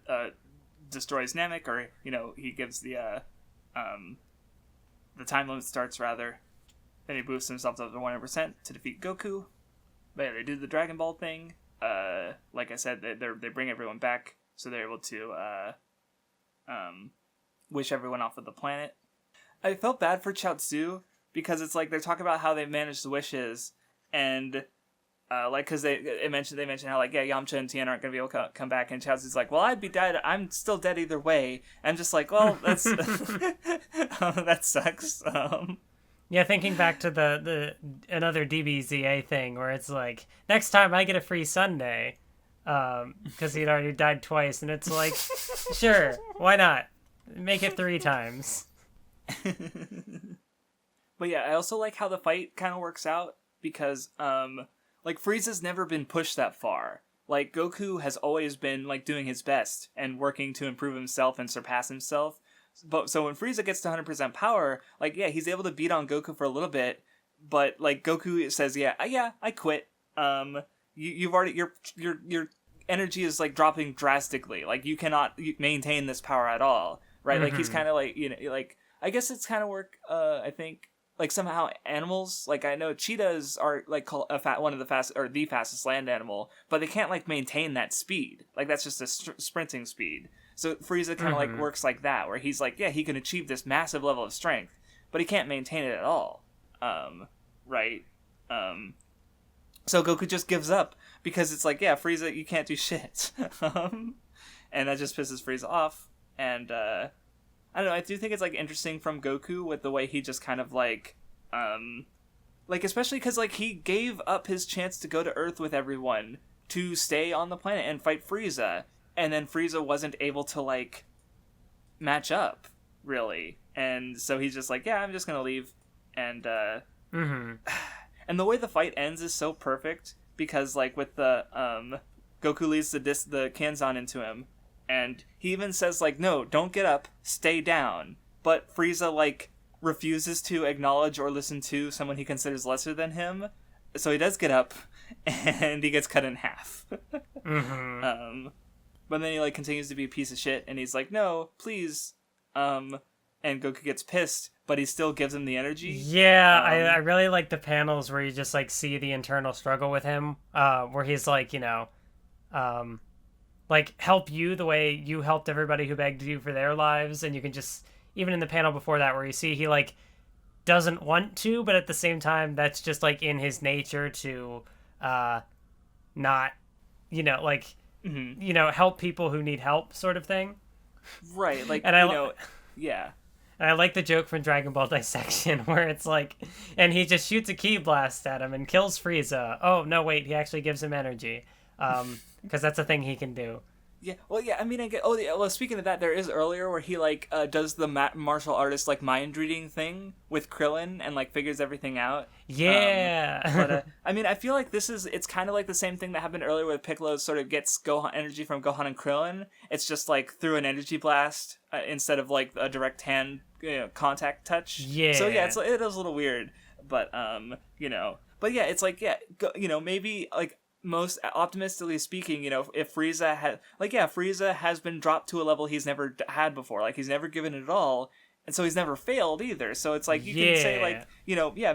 destroys Namek, or he gives the time limit starts rather. Then he boosts himself up to 100% to defeat Goku. But yeah, they do the Dragon Ball thing. Like I said, they bring everyone back, so they're able to wish everyone off of the planet. I felt bad for Chaozu because it's like they're talking about how they managed the wishes, and because they mentioned how like Yamcha and Tien aren't gonna be able to come back, and Chaozu's like, well, I'd be dead. I'm still dead either way. I'm just like, well, that's that sucks. Yeah, thinking back to the another DBZA thing where it's like, next time I get a free Sunday, because he'd already died twice, and it's like, sure, why not? Make it 3 times. But yeah, I also like how the fight kind of works out, because like Frieza's never been pushed that far. Like Goku has always been like doing his best and working to improve himself and surpass himself. But so when Frieza gets to 100% power, like he's able to beat on Goku for a little bit, but like Goku says, I quit. You've already your energy is like dropping drastically. Like you cannot maintain this power at all, right? Like he's kind of like like I guess it's kind of work. I think like somehow animals, like I know cheetahs are like one of the the fastest land animal, but they can't like maintain that speed. Like that's just a sprinting speed. So Frieza kind of like works like that, where he's like, he can achieve this massive level of strength, but he can't maintain it at all. Right? So Goku just gives up because it's like, Frieza, you can't do shit. And that just pisses Frieza off. And I don't know, I do think it's like interesting from Goku with the way he just kind of like especially because like he gave up his chance to go to Earth with everyone to stay on the planet and fight Frieza. And then Frieza wasn't able to, like, match up, really. And so he's just like, I'm just gonna leave. And, and the way the fight ends is so perfect, because, like, with the, Goku leads the Kanzan into him, and he even says, like, no, don't get up, stay down. But Frieza, like, refuses to acknowledge or listen to someone he considers lesser than him, so he does get up, and he gets cut in half. But then he like continues to be a piece of shit, and he's like, no, please. And Goku gets pissed, but he still gives him the energy. Yeah, I really like the panels where you just like see the internal struggle with him, where he's like, like help you the way you helped everybody who begged you for their lives, and you can just, even in the panel before that where you see he like doesn't want to, but at the same time that's just like in his nature to not, like help people who need help, sort of thing. Right, like, and yeah. And I like the joke from Dragon Ball Dissection where it's like, and he just shoots a ki blast at him and kills Frieza. Oh, no, wait, he actually gives him energy. Because that's a thing he can do. Yeah, well, yeah, I mean, I get. Oh, yeah, well, speaking of that, there is earlier where he like does the martial artist like mind reading thing with Krillin and like figures everything out. Yeah. But I mean, I feel like it's kind of like the same thing that happened earlier where Piccolo sort of gets Gohan energy from Gohan and Krillin. It's just like through an energy blast instead of like a direct hand contact touch. Yeah. So yeah, it is a little weird, but but yeah, it's like maybe like. Most optimistically speaking, if Frieza had, Frieza has been dropped to a level he's never had before. Like, he's never given it all, and so he's never failed either. So it's like, you can say, like,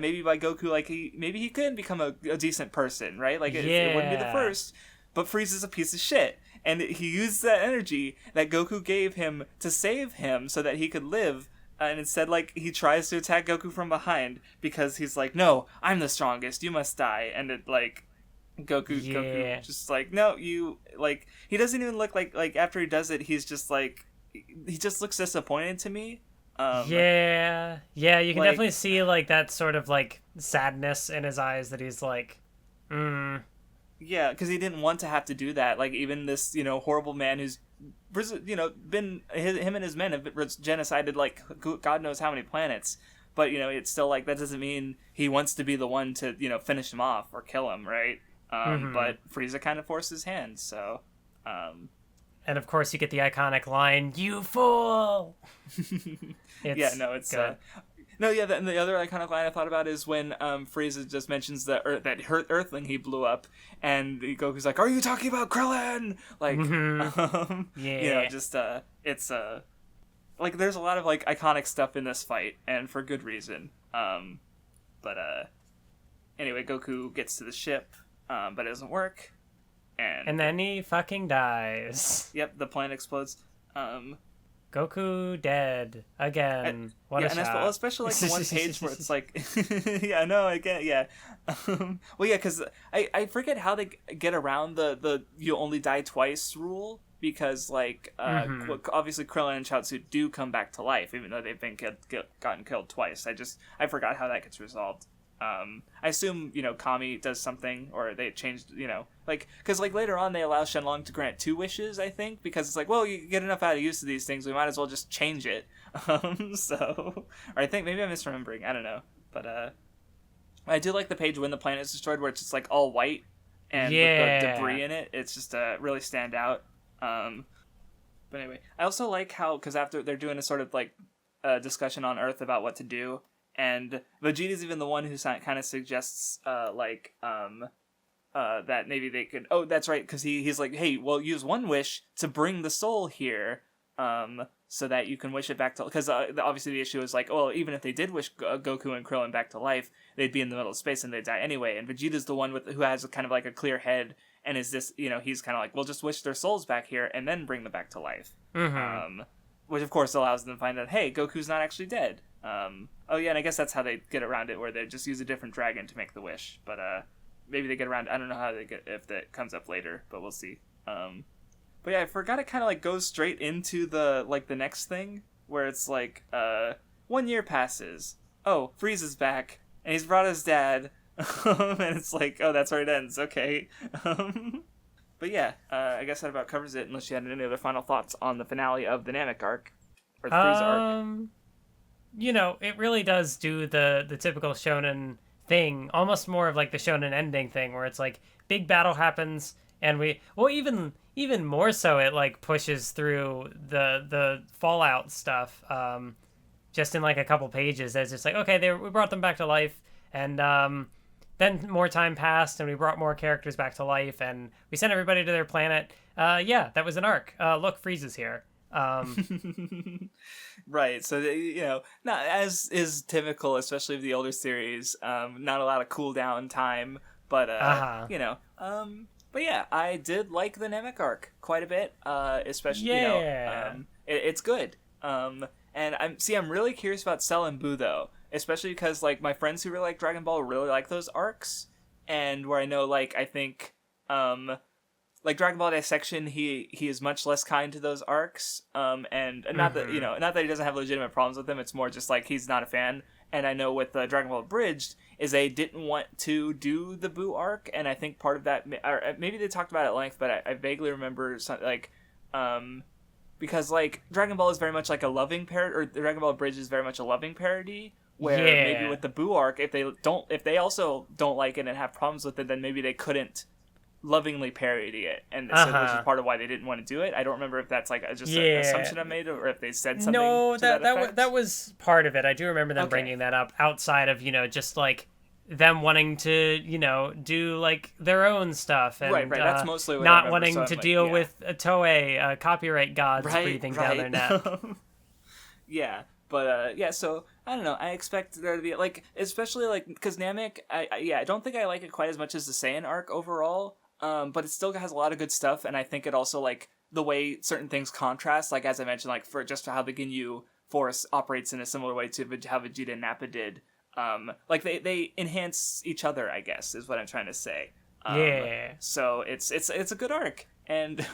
maybe by Goku, like, maybe he could become a decent person, right? Like, it wouldn't be the first, but Frieza's a piece of shit. And he used that energy that Goku gave him to save him so that he could live. And instead, like, he tries to attack Goku from behind because he's like, no, I'm the strongest, you must die. And it, like... Goku just like, no, you, like, he doesn't even look like after he does it, he's just like, he just looks disappointed to me. You can definitely see like that sort of like sadness in his eyes that he's like, yeah, because he didn't want to have to do that. Like, even this horrible man who's been him and his men have been genocided like God knows how many planets, but it's still like that doesn't mean he wants to be the one to finish him off or kill him, right? But Frieza kind of forced his hand, so... And of course, you get the iconic line, "You fool!" It's good. And the other iconic line I thought about is when Frieza just mentions that Earthling he blew up, and Goku's like, "Are you talking about Krillin?" Like, it's like there's a lot of like iconic stuff in this fight, and for good reason. Anyway, Goku gets to the ship, but it doesn't work, and then he fucking dies. Yep, the planet explodes. Goku dead again. What a shot. Especially like the one page where it's like, I get, because I forget how they get around the you only die twice rule, because like obviously Krillin and Chaozu do come back to life even though they've been gotten killed twice. I forgot how that gets resolved. I assume, Kami does something, or they changed, because like later on they allow Shenlong to grant 2 wishes, I think, because it's like, well, you get enough out of use of these things, we might as well just change it. Or I think maybe I'm misremembering, I don't know, but I do like the page when the planet is destroyed where it's just like all white and with the debris in it. It's just really stand out. But anyway, I also like how, because after they're doing a sort of like discussion on Earth about what to do, and Vegeta's even the one who kind of suggests, that maybe they could... Oh, that's right, because he's like, hey, well, use one wish to bring the soul here, so that you can wish it back to... Because obviously the issue is like, well, even if they did wish Goku and Krillin back to life, they'd be in the middle of space and they'd die anyway. And Vegeta's the one who has kind of like a clear head, and is this, he's kind of like, well, just wish their souls back here and then bring them back to life. Mm-hmm. Which, of course, allows them to find out, hey, Goku's not actually dead. And I guess that's how they get around it, where they just use a different dragon to make the wish. But maybe they get around. I don't know how they get, if that comes up later, but we'll see. But yeah, I forgot it kind of like goes straight into the next thing, where it's like 1 year passes. Oh, Frieza's back, and he's brought his dad, and it's like, oh, that's where it ends. Okay. But yeah, I guess that about covers it, unless you had any other final thoughts on the finale of the Namek arc, or the Frieza arc. It really does do the typical shonen thing, almost more of like the shonen ending thing, where it's like big battle happens, and even more so, it like pushes through the Fallout stuff, just in like a couple pages. It's just like, okay, we brought them back to life, and then more time passed, and we brought more characters back to life, and we sent everybody to their planet. That was an arc. Look, Frieza's here. Right, so not as is typical, especially of the older series. Not a lot of cooldown time, but but yeah, I did like the Namek arc quite a bit. Especially it's good. And I'm really curious about Cell and Boo though, especially because like my friends who really like Dragon Ball really like those arcs, and where I know like I think like Dragon Ball Dissection, he is much less kind to those arcs, and not that not that he doesn't have legitimate problems with them. It's more just like he's not a fan. And I know with Dragon Ball Abridged is they didn't want to do the Boo arc, and I think part of that, or maybe they talked about it at length, but I vaguely remember something like, because like Dragon Ball is very much like a loving parody, or Dragon Ball Abridged is very much a loving parody. Where maybe with the Boo arc, if they also don't like it and have problems with it, then maybe they couldn't lovingly parody it, and so which is part of why they didn't want to do it. I don't remember if that's like just an assumption I made, or if they said something. No, that that was part of it. I do remember them bringing that up outside of just like them wanting to do like their own stuff, and right. That's mostly what not wanting to deal with Toei copyright gods breathing down their neck. Yeah. But so I don't know. I expect there to be like, especially like because Namek, I don't think I like it quite as much as the Saiyan arc overall. But it still has a lot of good stuff, and I think it also like the way certain things contrast, like as I mentioned, like for just how the Ginyu Force operates in a similar way to how Vegeta and Nappa did. Like they enhance each other, I guess, is what I'm trying to say. So it's a good arc, and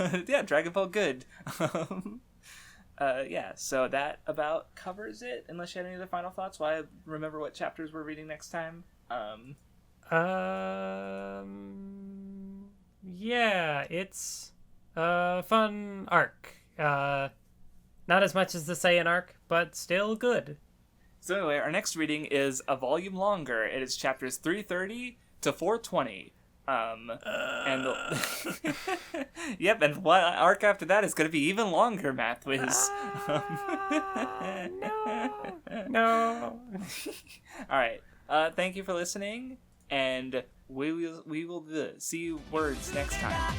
Dragon Ball good. So that about covers it, unless you had any other final thoughts while I remember what chapters we're reading next time. It's a fun arc. Not as much as the Saiyan arc, but still good. So anyway, our next reading is a volume longer. It is chapters 330 to 420. And yep, and what arc after that is going to be even longer, Mathwiz. No. All right. Thank you for listening, and we will see you words next time.